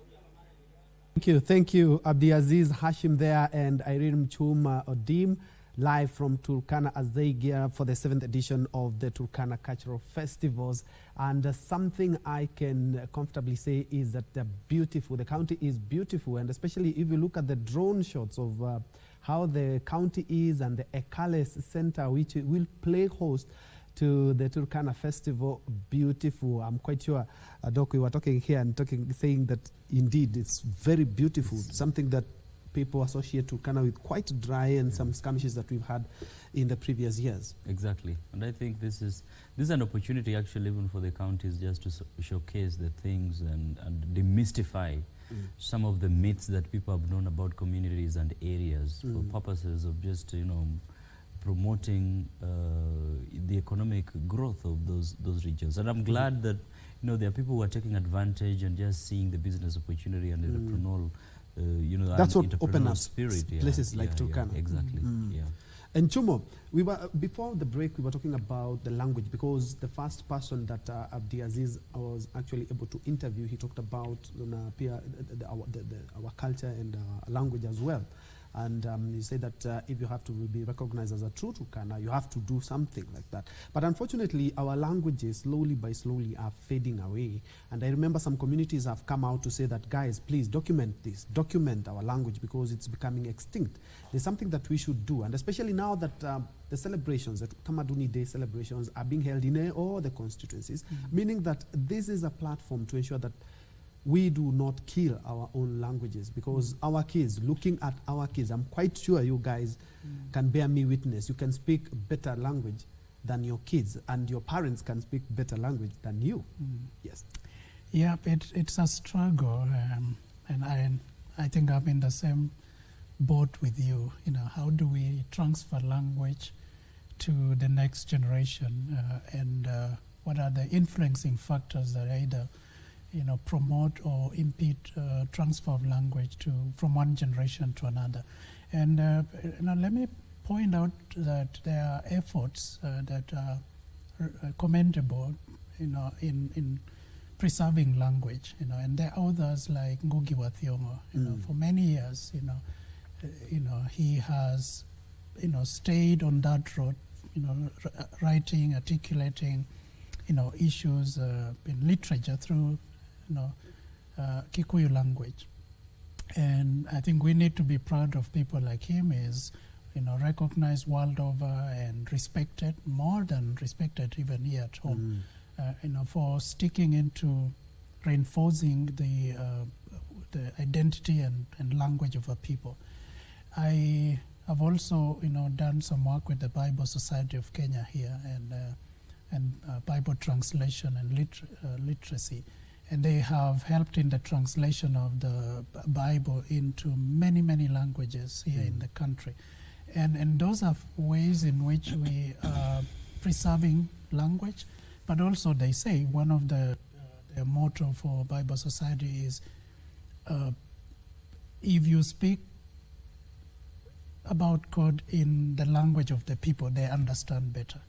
Thank you, Abdiaziz Hashim there and Irene Mchuma Odim, live from Turkana as they gear up for the 7th edition of the Turkana Cultural Festivals. And something I can comfortably say is that they're beautiful. The county is beautiful, and especially if you look at the drone shots of how the county is and the Ekales Center, which will play host to the Turkana Festival. Beautiful. I'm quite sure, Doc, we were talking here and saying that indeed it's very beautiful. Something that people associate Turkana with quite dry and some skirmishes that we've had in the previous years. Exactly. And I think this is an opportunity actually even for the counties just to showcase the things and demystify some of the myths that people have known about communities and areas for purposes of just, promoting the economic growth of those regions. And I'm glad that, there are people who are taking advantage and just seeing the business opportunity and the entrepreneurial, that's what entrepreneurial open up spirit. places like Turkana. Yeah, exactly. Yeah. And Chumo, before the break, we were talking about the language, because the first person that Abdiaziz was actually able to interview, he talked about our culture and language as well. And he said that if you have to be recognized as a true Turkana, you have to do something like that. But unfortunately, our languages slowly by slowly are fading away. And I remember some communities have come out to say that, guys, please document this, document our language, because it's becoming extinct. There's something that we should do. And especially now that the celebrations, the Utamaduni Day celebrations are being held in all the constituencies, meaning that this is a platform to ensure that we do not kill our own languages, because our kids, looking at our kids, I'm quite sure you guys can bear me witness. You can speak better language than your kids, and your parents can speak better language than you. Yes. Yeah, it's a struggle, and I think I'm in the same boat with you. How do we transfer language to the next generation, and what are the influencing factors that either promote or impede transfer of language from one generation to another. And let me point out that there are efforts that are commendable, in preserving language, and there are others like Ngugi wa Thiong'o. For many years, he has, stayed on that road, writing, articulating, issues in literature through Kikuyu language. And I think we need to be proud of people like him, is recognized world over and respected, more than respected even here at home, for sticking into reinforcing the identity and language of a people. I have also done some work with the Bible Society of Kenya here, and Bible translation and literacy. And they have helped in the translation of the Bible into many, many languages here in the country. And those are ways in which we are preserving language. But also they say one of their motto for Bible Society is, if you speak about God in the language of the people, they understand better.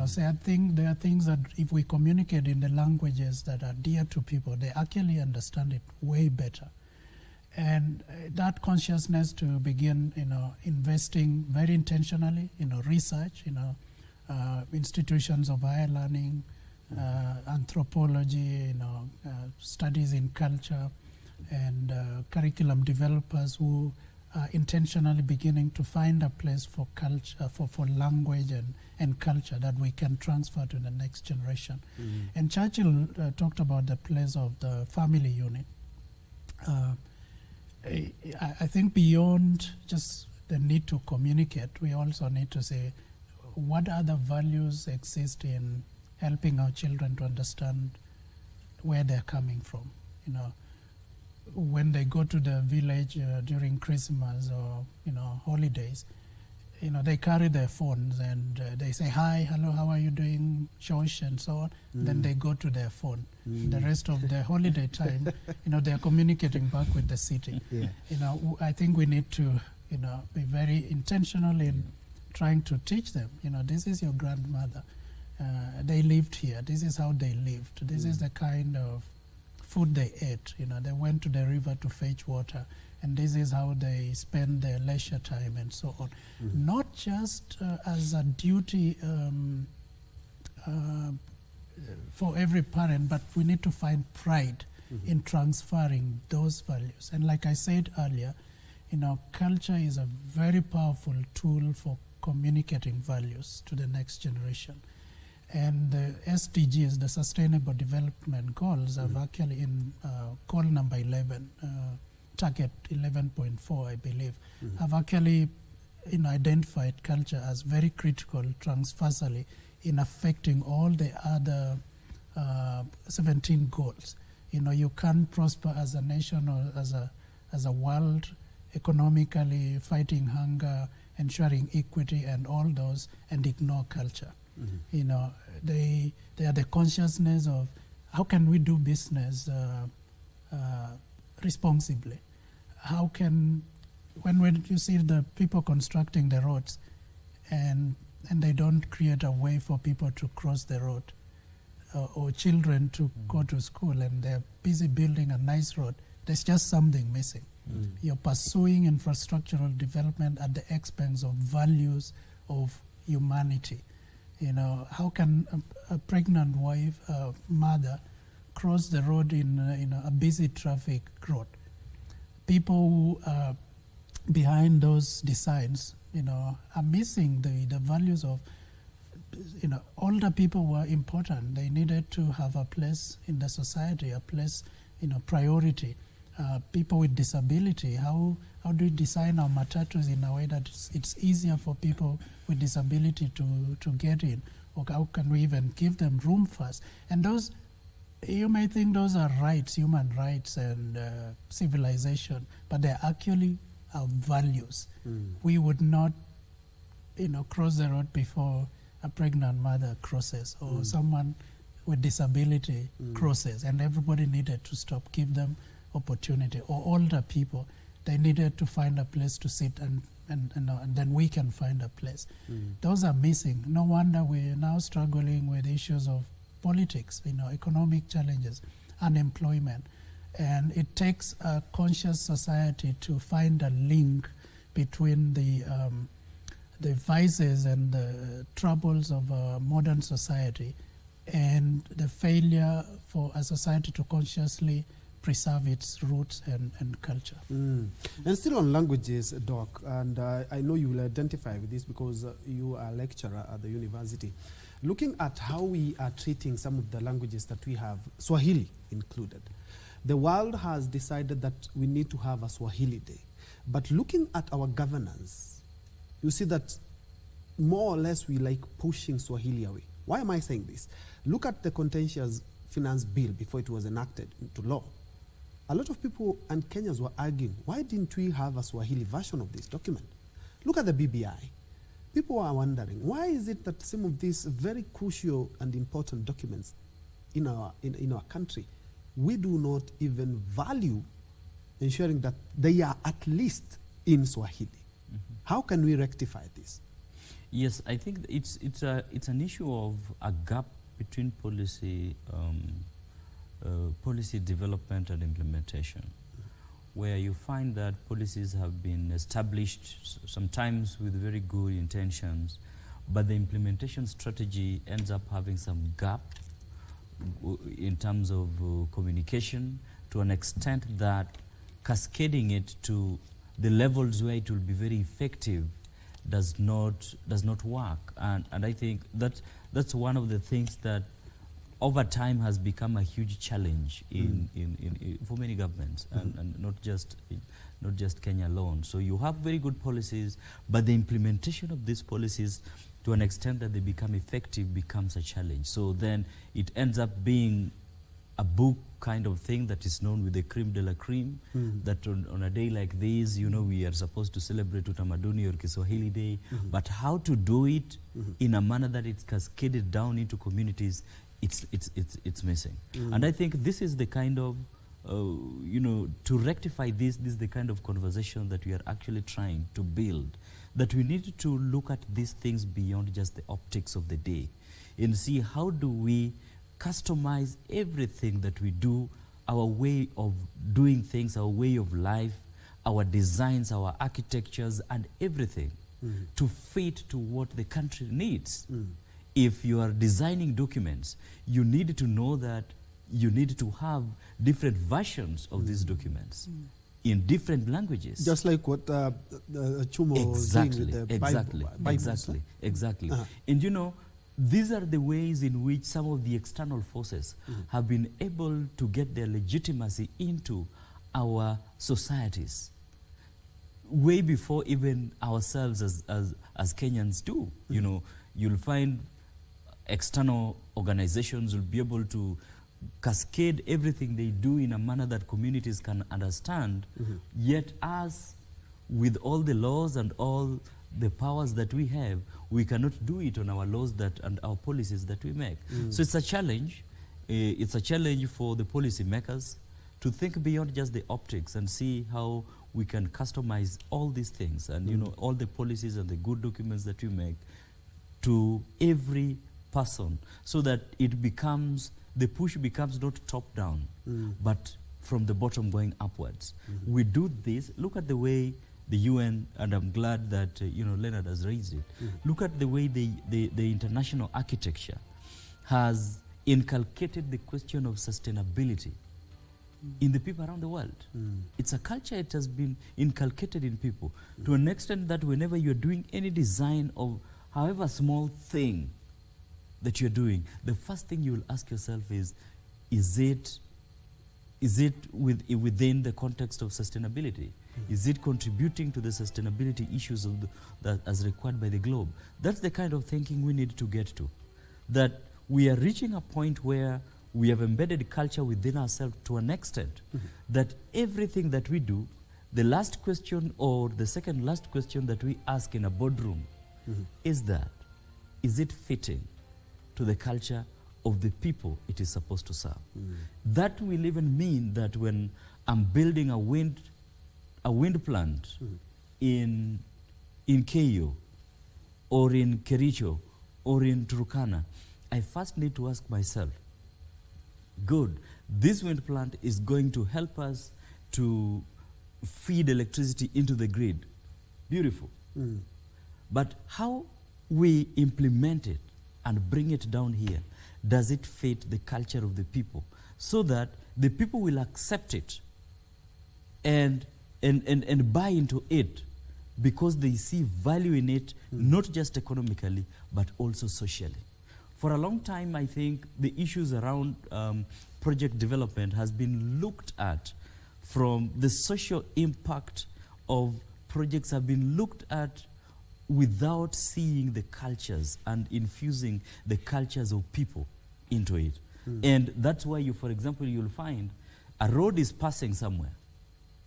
So I think there are things that if we communicate in the languages that are dear to people, they actually understand it way better. And that consciousness to begin, investing very intentionally, research, institutions of higher learning, anthropology, studies in culture, and curriculum developers who are intentionally beginning to find a place for culture, for language and culture that we can transfer to the next generation. And Churchill talked about the place of the family unit. I think beyond just the need to communicate, we also need to say what other values exist in helping our children to understand where they're coming from. When they go to the village during Christmas or holidays, they carry their phones and they say, hi, hello, how are you doing, Shosh, and so on. Then they go to their phone. The rest of the holiday time, they're communicating back with the city. I think we need to, be very intentional in trying to teach them, this is your grandmother. They lived here. This is how they lived. This is the kind of food they ate. They went to the river to fetch water, and this is how they spend their leisure time and so on. Not just as a duty for every parent, but we need to find pride in transferring those values. And like I said earlier, culture is a very powerful tool for communicating values to the next generation. And the SDGs, the Sustainable Development Goals, have actually in goal number 11, target 11.4, I believe, have actually identified culture as very critical transversally in affecting all the other 17 goals. You can't prosper as a nation or as a world economically, fighting hunger, ensuring equity and all those, and ignore culture. They are the consciousness of how can we do business responsibly. How can, when you see the people constructing the roads and they don't create a way for people to cross the road, or children to go to school, and they're busy building a nice road, there's just something missing. You're pursuing infrastructural development at the expense of values of humanity. How can a pregnant wife, mother, cross the road in a busy traffic road? People who are behind those designs, are missing the values of, older people were important. They needed to have a place in the society, a place, priority. People with disability, how do we design our matatus in a way that it's easier for people with disability to get in? Or how can we even give them room first? And those, you may think those are rights, human rights and civilization, but they're actually our values. We would not, cross the road before a pregnant mother crosses, or someone with disability crosses, and everybody needed to stop, give them opportunity. Or older people, they needed to find a place to sit, and then we can find a place. Those are missing. No wonder we're now struggling with issues of politics, economic challenges, unemployment. And it takes a conscious society to find a link between the vices and the troubles of a modern society and the failure for a society to consciously preserve its roots and culture. And still on languages, Doc, and I know you will identify with this because you are a lecturer at the university. Looking at how we are treating some of the languages that we have, Swahili included, the world has decided that we need to have a Swahili Day. But looking at our governance, you see that more or less we like pushing Swahili away. Why am I saying this? Look at the contentious finance bill before it was enacted into law. A lot of people and Kenyans were arguing, why didn't we have a Swahili version of this document? Look at the BBI. People are wondering, why is it that some of these very crucial and important documents in our country, we do not even value ensuring that they are at least in Swahili? How can we rectify this? Yes, I think it's an issue of a gap between policy development and implementation, where you find that policies have been established sometimes with very good intentions, but the implementation strategy ends up having some gap in terms of communication, to an extent that cascading it to the levels where it will be very effective does not work. And I think that's one of the things that over time has become a huge challenge for many governments, and not just Kenya alone. So you have very good policies, but the implementation of these policies, to an extent that they become effective, becomes a challenge. So then it ends up being a book kind of thing that is known with the creme de la creme, that on a day like this, we are supposed to celebrate Utamaduni or Kiswahili Day, but how to do it in a manner that it's cascaded down into communities, it's missing. And I think this is the kind of, to rectify this is the kind of conversation that we are actually trying to build, that we need to look at these things beyond just the optics of the day and see how do we customize everything that we do, our way of doing things, our way of life, our designs, our architectures, and everything to fit to what the country needs. If you are designing documents, you need to know that you need to have different versions of these documents in different languages. Just like what Chumo was doing with the Bible. Exactly. And these are the ways in which some of the external forces have been able to get their legitimacy into our societies way before even ourselves as Kenyans do. You know, you'll find external organizations will be able to cascade everything they do in a manner that communities can understand, yet us, with all the laws and all the powers that we have, we cannot do it on our laws that and our policies that we make. So it's a challenge. It's a challenge for the policy makers to think beyond just the optics and see how we can customize all these things and, you know, all the policies and the good documents that we make to every person, so that it becomes, the push becomes not top down, but from the bottom going upwards. We do this. Look at the way the UN, and I'm glad that you know, Leonard has raised it. Look at the way the international architecture has inculcated the question of sustainability in the people around the world. It's a culture, it has been inculcated in people to an extent that whenever you're doing any design of however small thing that you're doing, the first thing you will ask yourself is it within the context of sustainability? Is it contributing to the sustainability issues of that as required by the globe? That's the kind of thinking we need to get to. That we are reaching a point where we have embedded culture within ourselves to an extent that everything that we do, the last question or the second last question that we ask in a boardroom is that, is it fitting to the culture of the people it is supposed to serve? That will even mean that when I'm building a wind plant in Keio or in Kericho or in Turkana, I first need to ask myself, good, this wind plant is going to help us to feed electricity into the grid. Beautiful. But how we implement it and bring it down here, does it fit the culture of the people, so that the people will accept it and buy into it because they see value in it, not just economically, but also socially. For a long time, I think the issues around project development has been looked at from the social impact of projects have been looked at without seeing the cultures and infusing the cultures of people into it. And that's why you, for example, you'll find a road is passing somewhere.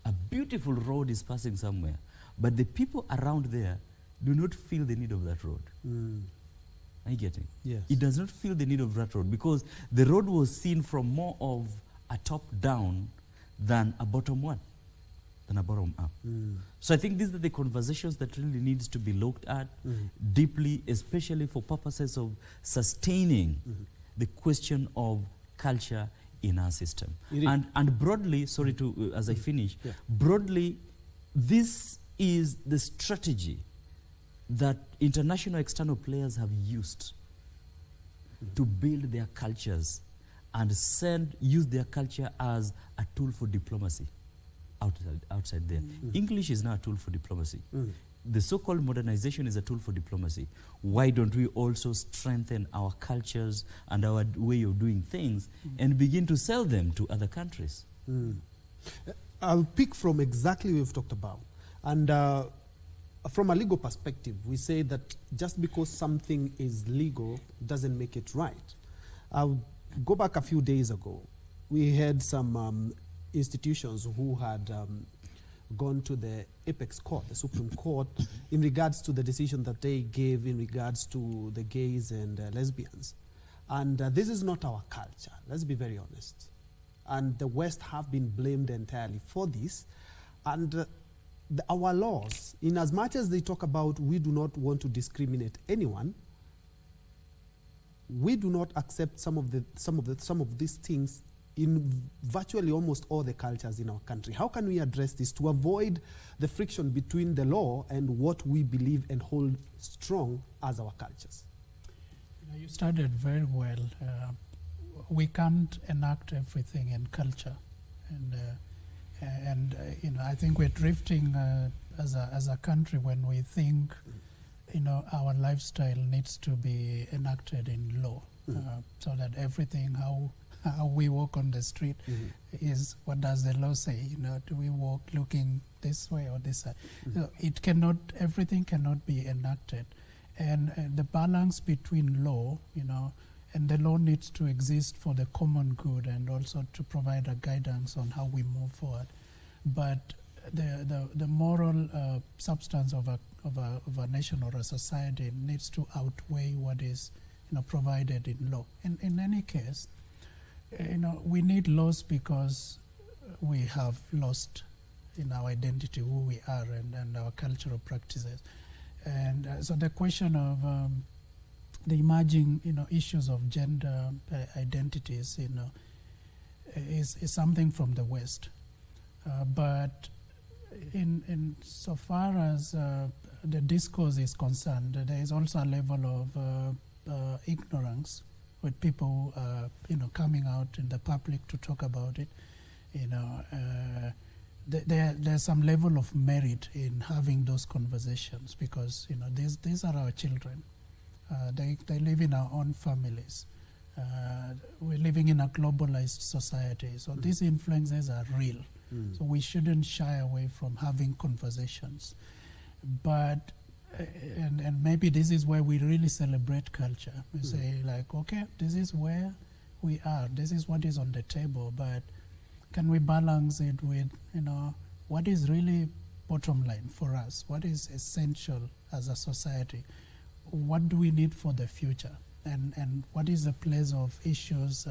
A beautiful road is passing somewhere, but the people around there do not feel the need of that road. Are you getting? Yes. It does not feel the need of that road because the road was seen from more of a top-down than a bottom-one, than a bottom-up. So I think these are the conversations that really needs to be looked at deeply, especially for purposes of sustaining the question of culture in our system. And broadly, sorry to, as I finish, broadly, this is the strategy that international external players have used to build their cultures and use their culture as a tool for diplomacy outside there. English is now a tool for diplomacy. The so-called modernization is a tool for diplomacy. Why don't we also strengthen our cultures and our way of doing things and begin to sell them to other countries? I'll pick from exactly what we've talked about. And from a legal perspective, we say that just because something is legal doesn't make it right. I'll go back a few days ago. We had some institutions who had gone to the apex court, the Supreme Court, in regards to the decision that they gave in regards to the gays and lesbians. And this is not our culture, let's be very honest. And the West have been blamed entirely for this. And our laws, in as much as they talk about we do not want to discriminate anyone, we do not accept some of these things in virtually almost all the cultures in our country. How can we address this to avoid the friction between the law and what we believe and hold strong as our cultures? You started very well. We can't enact everything in culture, and I think we're drifting as a country when we think our lifestyle needs to be enacted in law, so that everything, how we walk on the street, is what does the law say? Do we walk looking this way or this side? So everything cannot be enacted, and the balance between law, and the law needs to exist for the common good and also to provide a guidance on how we move forward. But the moral substance of a nation or a society needs to outweigh what is provided in law. In any case, we need laws because we have lost our identity, who we are, and our cultural practices. And so the question of the emerging issues of gender identities is something from the West. But in so far as the discourse is concerned, there is also a level of ignorance with people coming out in the public to talk about it. There's some level of merit in having those conversations, because these are our children. They live in our own families. We're living in a globalized society, so these influences are real. So we shouldn't shy away from having conversations. But and maybe this is where we really celebrate culture. We say, like, okay, this is where we are. This is what is on the table. But can we balance it with, what is really bottom line for us? What is essential as a society? What do we need for the future? And what is the place of issues,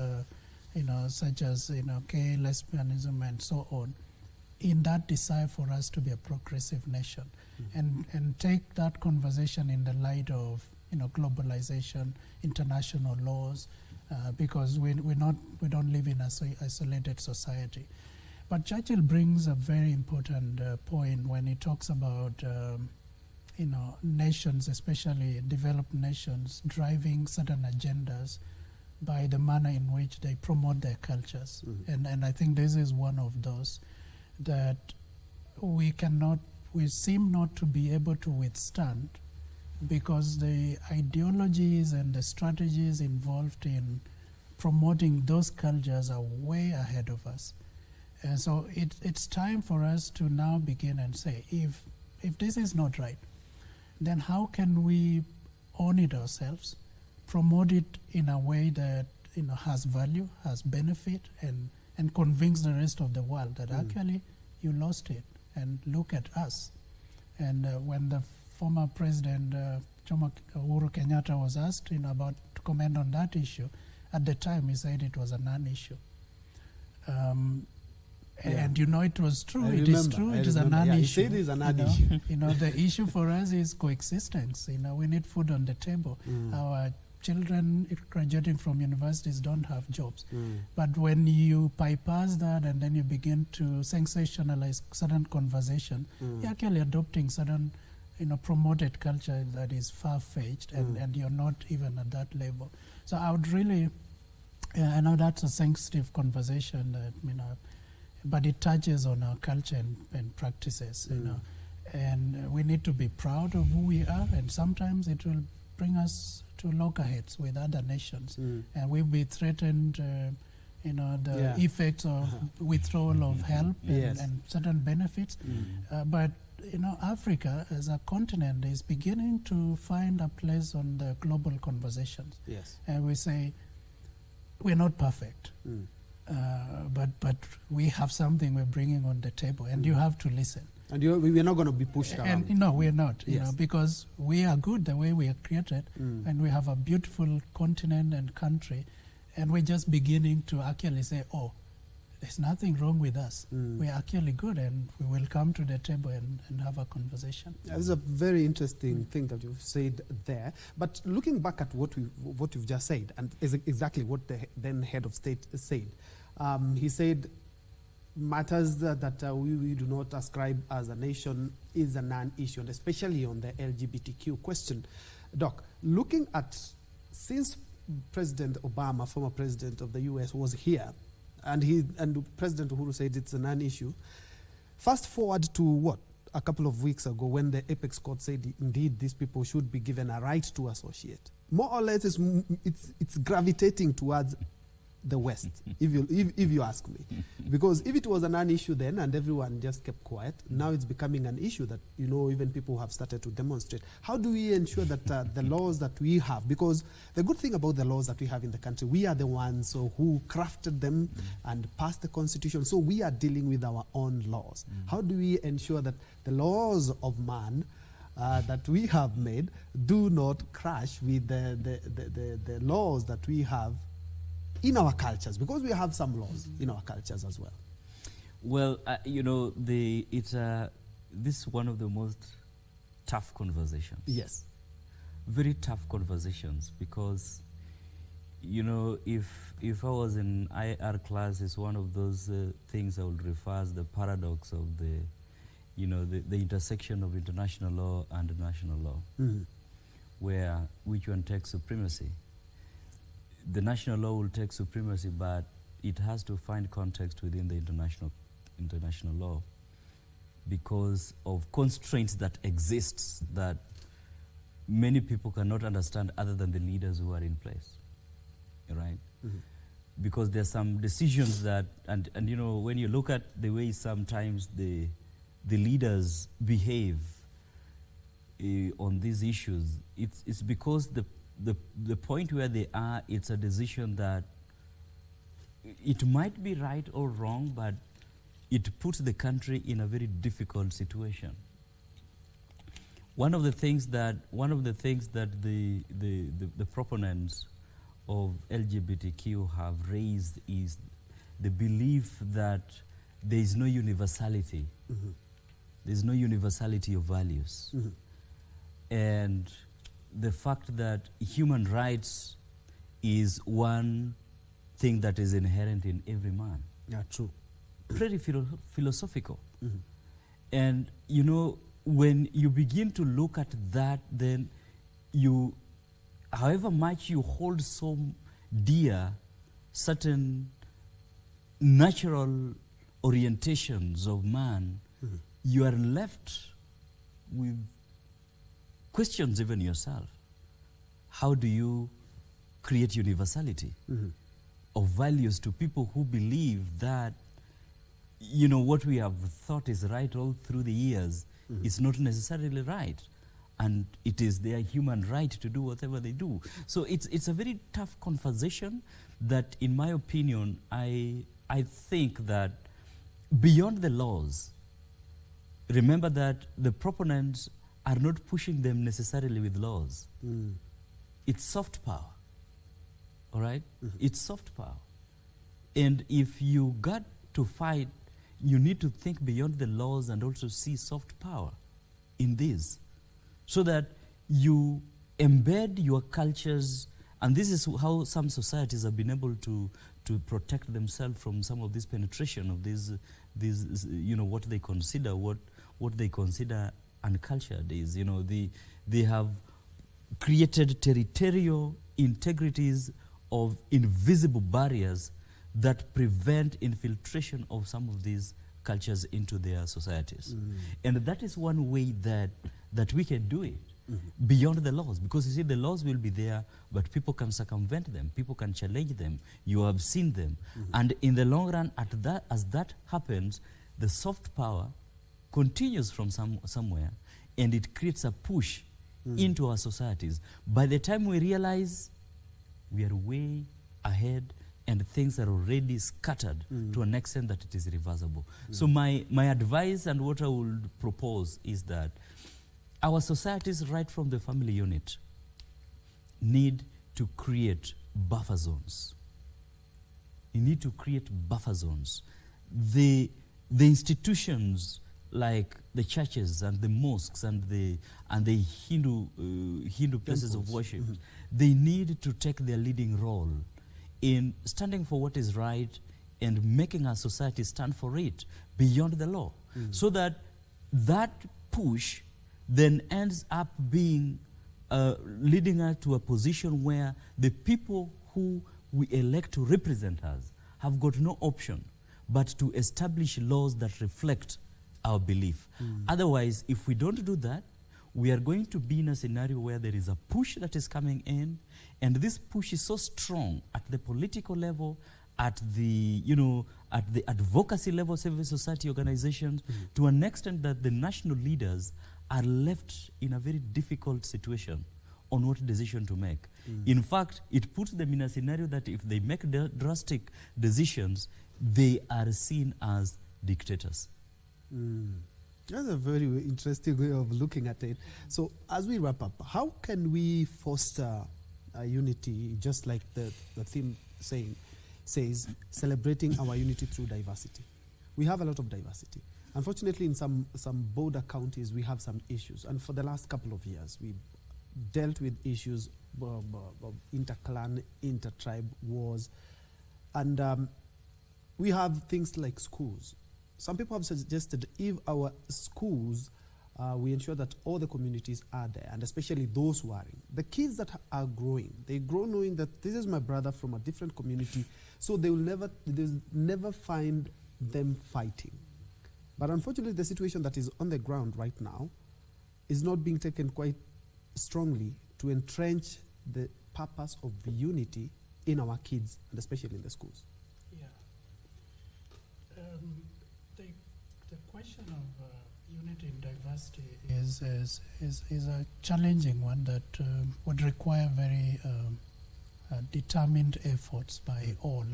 such as, gay, lesbianism, and so on, in that desire for us to be a progressive nation, and take that conversation in the light of globalization, international laws, because we don't live in an isolated society. But Churchill brings a very important point when he talks about nations, especially developed nations, driving certain agendas by the manner in which they promote their cultures. And I think this is one of those that we seem not to be able to withstand, because the ideologies and the strategies involved in promoting those cultures are way ahead of us. And so it's time for us to now begin and say, if this is not right, then how can we own it ourselves, promote it in a way that has value, has benefit, and convince the rest of the world that actually you lost it, and look at us. And when the former president Uhuru Kenyatta was asked to comment on that issue, at the time he said it was a non-issue. And it was true. It is true. It is a non-issue. He said it's a non-issue. The issue for us is coexistence. We need food on the table. Our children graduating from universities don't have jobs. But when you bypass that and then you begin to sensationalize certain conversation, you're actually adopting certain promoted culture that is far-fetched, and you're not even at that level. So I would really, I know that's a sensitive conversation that but it touches on our culture and practices, and we need to be proud of who we are, and sometimes it will bring us to loggerheads with other nations, and we'll be threatened, the effects of withdrawal of help and certain benefits. But Africa as a continent is beginning to find a place on the global conversations. And we say, we're not perfect. But we have something we're bringing on the table, and you have to listen. And we're not going to be pushed around. And no, we're not, because we are good the way we are created, and we have a beautiful continent and country, and we're just beginning to actually say, oh, there's nothing wrong with us. We're actually good, and we will come to the table and have a conversation. That's a very interesting thing that you've said there. But looking back at what you've just said, and is exactly what the then head of state said. He said matters that we do not ascribe as a nation is a non-issue, and especially on the LGBTQ question. Doc, looking at, since President Obama, former president of the US, was here, and President Uhuru said it's a non-issue. Fast forward to what? a couple of weeks ago when the Apex Court said indeed these people should be given a right to associate. More or less, it's gravitating towards the West, if you ask me. Because if it was a non-issue then and everyone just kept quiet, now it's becoming an issue that, you know, even people have started to demonstrate. How do we ensure that the laws that we have, because the good thing about the laws that we have in the country, we are the ones who crafted them and passed the constitution, so we are dealing with our own laws. How do we ensure that the laws of man that we have made do not clash with the laws that we have in our cultures, because we have some laws in our cultures as well? Well, you know, this is one of the most tough conversations. Yes. Very tough conversations, because, you know, if I was in IR class, it's one of those things I would refer as the paradox of the, you know, the intersection of international law and national law, where which one takes supremacy. The national law will take supremacy, but it has to find context within the international law because of constraints that exist that many people cannot understand other than the leaders who are in place, right? Because there's some decisions that, and you know, when you look at the way sometimes the leaders behave on these issues, it's because the point where they are, it's a decision that it might be right or wrong, but it puts the country in a very difficult situation. One of the things that the proponents of LGBTQ have raised is the belief that there is no universality. There's no universality of values. And the fact that human rights is one thing that is inherent in every man. Yeah, true. Pretty philosophical. And, you know, when you begin to look at that, then you, however much you hold so dear certain natural orientations of man, you are left with questions even yourself. How do you create universality of values to people who believe that, you know, what we have thought is right all through the years is not necessarily right, and it is their human right to do whatever they do. So it's a very tough conversation that, in my opinion, I think that beyond the laws, remember that the proponents are not pushing them necessarily with laws. It's soft power, all right? It's soft power. And if you got to fight, you need to think beyond the laws and also see soft power in this, so that you embed your cultures. And this is how some societies have been able to protect themselves from some of this penetration of these you know, what they consider uncultured is. You know, they have created territorial integrities of invisible barriers that prevent infiltration of some of these cultures into their societies. And that is one way that we can do it beyond the laws, because you see, the laws will be there, but people can circumvent them, people can challenge them, you have seen them. And in the long run, as that happens, the soft power continues from somewhere, and it creates a push into our societies. By the time we realize, we are way ahead, and things are already scattered to an extent that it is irreversible. So my advice and what I would propose is that our societies, right from the family unit, need to create buffer zones. You need to create buffer zones. The institutions like the churches and the mosques and the Hindu places of worship, they need to take their leading role in standing for what is right and making our society stand for it beyond the law, so that push then ends up being leading us to a position where the people who we elect to represent us have got no option but to establish laws that reflect our belief. Otherwise, if we don't do that, we are going to be in a scenario where there is a push that is coming in, and this push is so strong at the political level, at the, at the advocacy level, civil society organizations, to an extent that the national leaders are left in a very difficult situation on what decision to make. In fact, it puts them in a scenario that if they make drastic decisions, they are seen as dictators. That's a very interesting way of looking at it. So as we wrap up, how can we foster unity, just like the theme says, celebrating our unity through diversity? We have a lot of diversity. Unfortunately, in some border counties, we have some issues. And for the last couple of years, we've dealt with issues of inter-clan, inter-tribe wars. And we have things like schools. Some people have suggested if our schools, we ensure that all the communities are there, and especially those who are in. The kids that are growing, they grow knowing that this is my brother from a different community, so they'll never find them fighting. But unfortunately, the situation that is on the ground right now is not being taken quite strongly to entrench the purpose of unity in our kids, and especially in the schools. Yeah. The question of unity and diversity is a challenging one that would require very determined efforts by all,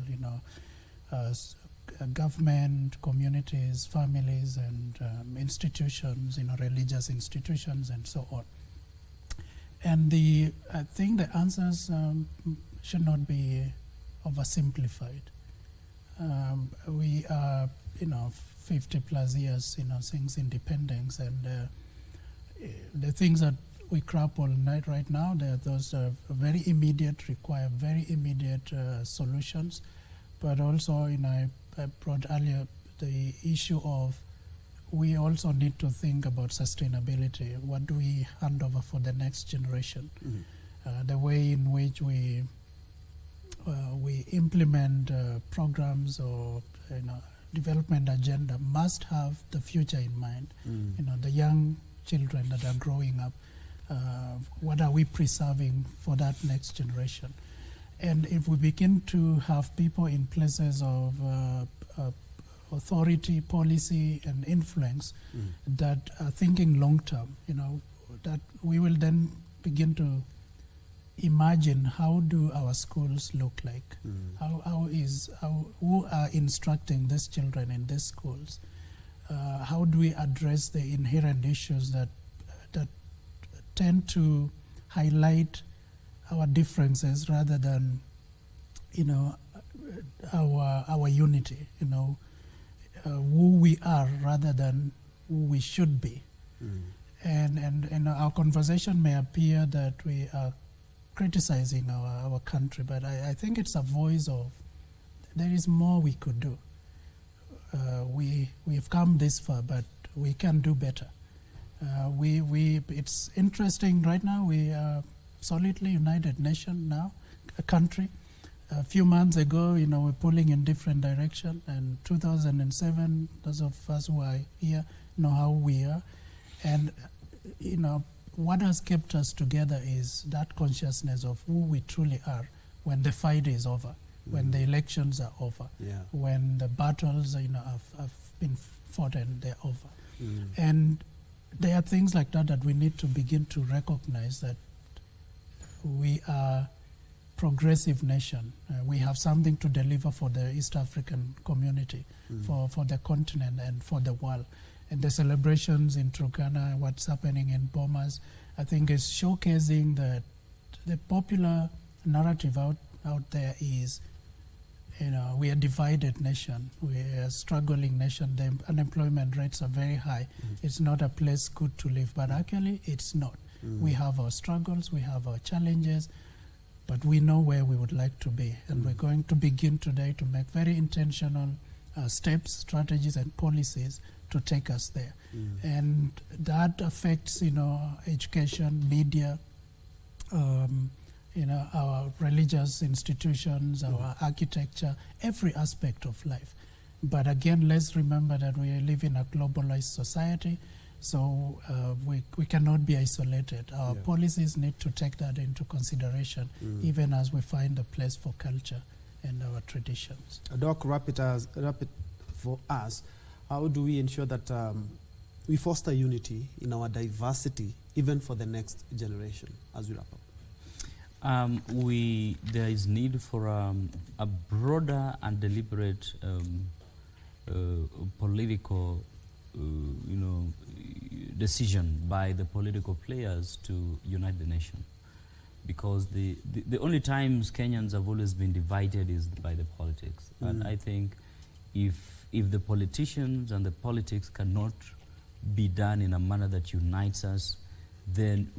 government, communities, families, and institutions, religious institutions, and so on. And I think the answers should not be oversimplified. We are, 50 plus years, since independence, and the things that we grapple right now, those are very immediate, require very immediate solutions. But also, I brought earlier the issue of we also need to think about sustainability. What do we hand over for the next generation? The way in which we implement programs or development agenda must have the future in mind. The young children that are growing up, what are we preserving for that next generation? And if we begin to have people in places of authority, policy, and influence that are thinking long term, that we will then begin to imagine how do our schools look like? Who are instructing these children in these schools? How do we address the inherent issues that tend to highlight our differences rather than, our unity, who we are rather than who we should be. And our conversation may appear that we are criticizing our country, but I think it's a voice of there is more we could do. We've come this far, but we can do better. It's interesting right now. We are solidly United Nation now, a country. A few months ago, we're pulling in different direction. And 2007, those of us who are here know how we are. And what has kept us together is that consciousness of who we truly are when the fight is over, when the elections are over, when the battles have been fought and they're over. And there are things like that we need to begin to recognize that we are progressive nation. We have something to deliver for the East African community, for the continent and for the world. And the celebrations in Turkana, what's happening in Bomas, I think is showcasing that the popular narrative out there is, we are a divided nation, we are a struggling nation, the unemployment rates are very high, it's not a place good to live, but actually it's not. We have our struggles, we have our challenges, but we know where we would like to be, and we're going to begin today to make very intentional steps, strategies, and policies to take us there. And that affects, education, media, our religious institutions, our architecture, every aspect of life. But again, let's remember that we live in a globalized society, so we cannot be isolated. Our policies need to take that into consideration, even as we find a place for culture and our traditions. Doc, wrap it for us. How do we ensure that we foster unity in our diversity, even for the next generation, as we wrap up? There is need for a broader and deliberate political, decision by the political players to unite the nation, because the only times Kenyans have always been divided is by the politics, and I think if the politicians and the politics cannot be done in a manner that unites us, then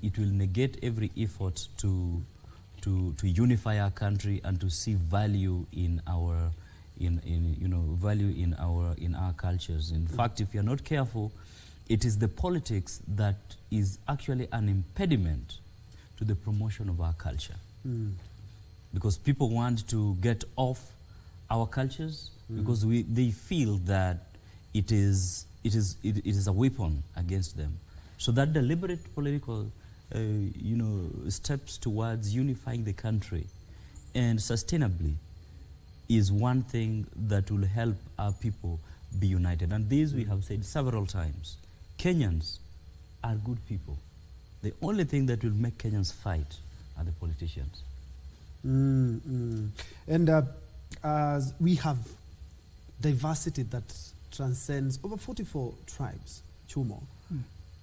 it will negate every effort to unify our country and to see value in our cultures. In fact, if you're not careful, it is the politics that is actually an impediment to the promotion of our culture. Because people want to get off our cultures because they feel that it is a weapon against them. So that deliberate political steps towards unifying the country and sustainably is one thing that will help our people be united. And this we have said several times. Kenyans are good people. The only thing that will make Kenyans fight are the politicians. And as we have diversity that transcends over 44 tribes, Chumo,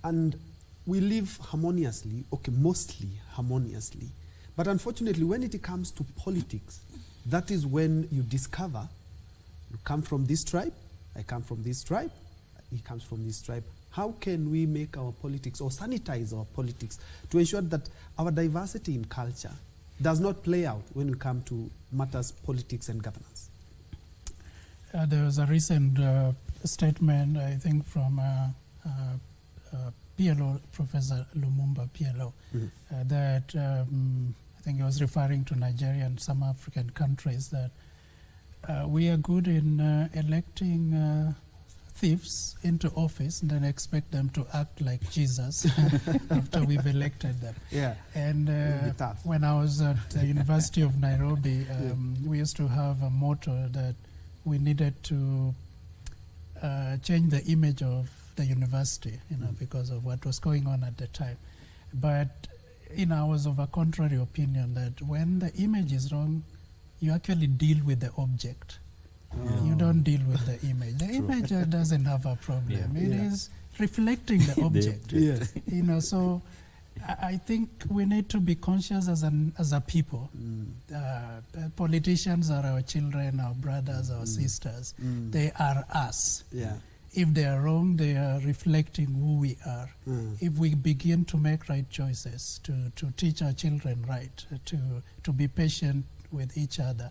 and we live harmoniously, mostly harmoniously. But unfortunately, when it comes to politics, that is when you discover you come from this tribe, I come from this tribe, he comes from this tribe. How can we make our politics or sanitize our politics to ensure that our diversity in culture does not play out when we come to matters politics and governance? There was a recent statement, I think, from PLO, Professor Lumumba PLO, that I think he was referring to Nigeria and some African countries, that we are good in electing thieves into office and then expect them to act like Jesus after we've elected them. Yeah. And when I was at the University of Nairobi, we used to have a motto that we needed to change the image of the university, because of what was going on at the time. But I was of a contrary opinion that when the image is wrong, you actually deal with the object. You don't deal with the image. The image doesn't have a problem. It is reflecting the object. So I think we need to be conscious as a people. Politicians are our children, our brothers, our sisters. They are us. If they are wrong, they are reflecting who we are. If we begin to make right choices, to teach our children right, to be patient with each other,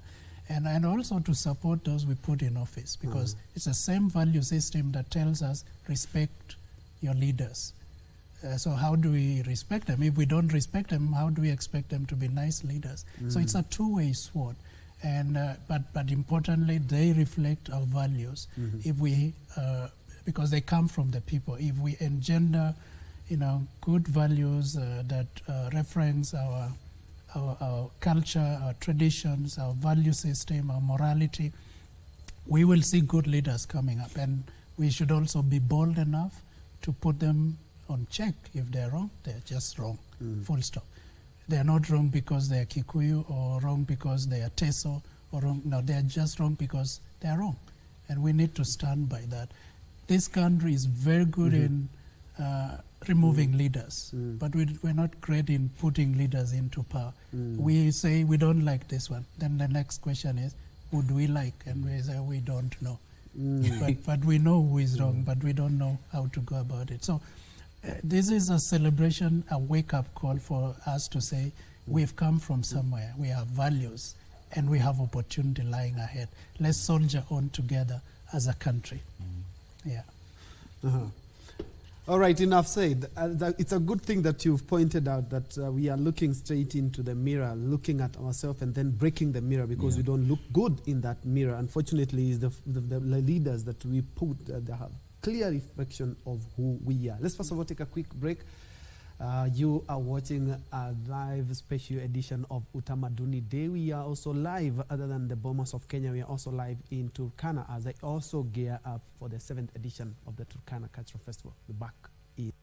and also to support those we put in office, because it's the same value system that tells us respect your leaders. So how do we respect them? If we don't respect them, how do we expect them to be nice leaders? So it's a two-way sword. And but importantly, they reflect our values. If we because they come from the people. If we engender, good values that reference our culture, our traditions, our value system, our morality, we will see good leaders coming up. And we should also be bold enough to put them on check. If they're wrong, they're just wrong. Full stop. They're not wrong because they're Kikuyu or wrong because they are Teso or wrong. No, they're just wrong because they're wrong. And we need to stand by that. This country is very good in removing leaders, but we're not great in putting leaders into power. We say we don't like this one. Then the next question is, who do we like? And we say we don't know. But we know who is wrong, but we don't know how to go about it. So this is a celebration, a wake-up call for us to say we've come from somewhere, we have values, and we have opportunity lying ahead. Let's soldier on together as a country. All right, enough said. It's a good thing that you've pointed out that we are looking straight into the mirror, looking at ourselves and then breaking the mirror because we don't look good in that mirror. Unfortunately, it's the leaders that we put, they have clear reflection of who we are. Let's first of all take a quick break. You are watching a live special edition of Utamaduni Day. We are also live, other than the Bomas of Kenya, we are also live in Turkana as they also gear up for the 7th edition of the Turkana Cultural Festival. We're back in.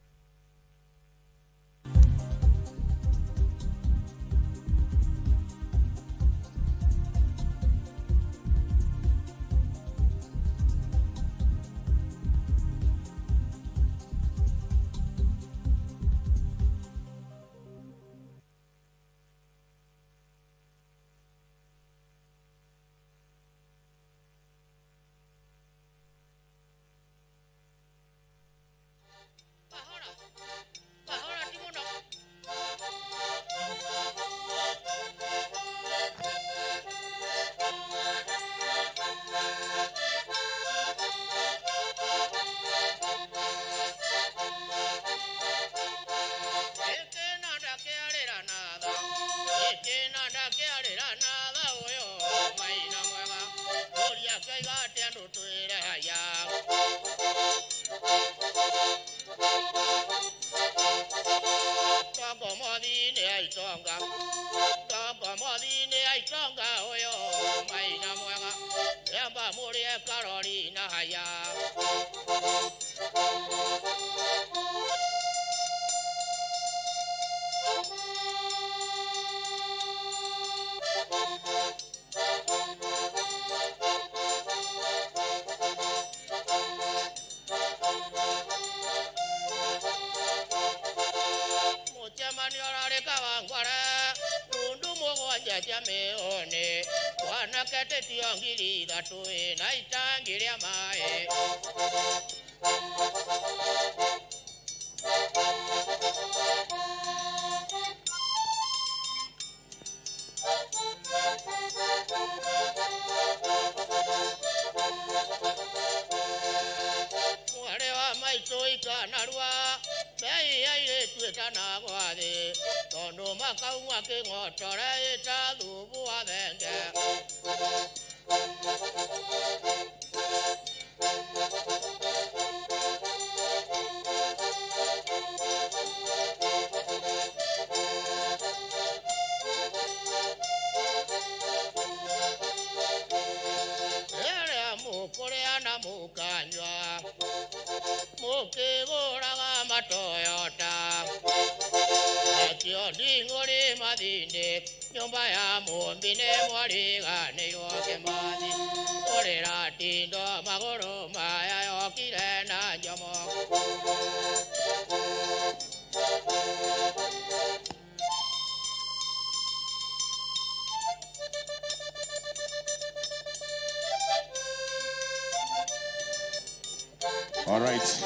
All right.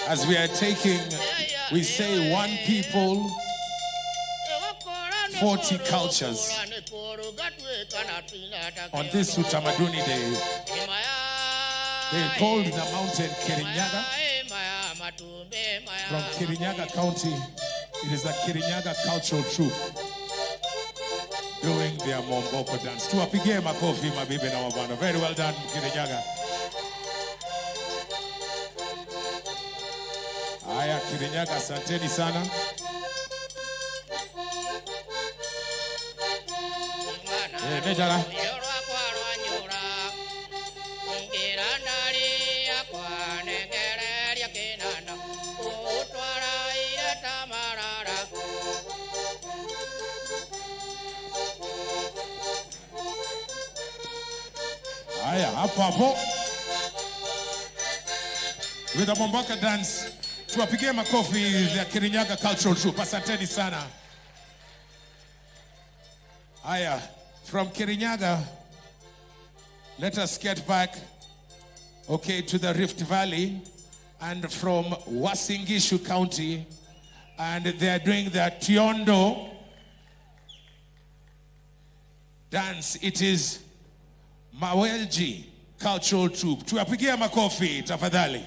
As we are taking, we say one people, 40 cultures on this Utamaduni Day. They called the mountain Kirinyaga. From Kirinyaga County, it is the Kirinyaga Cultural Troupe doing their Momboko dance. Tuwapigie makofi mabibi na mabwana. Very well done, Kirinyaga. Haya, Kirinyaga, asanteni sana. Nejara. Haya, hapo hapo. With the Momboko dance, tuwapigie makofi ya Kirinyaga Cultural Troupe. Asanteni sana. Haya, from Kirinyaga, let us get back, okay, to the Rift Valley, and from Uasin Gishu County, and they are doing the Tiondo dance. It is Mawelji cultural troupe. Tuwapigie makofi tafadhali.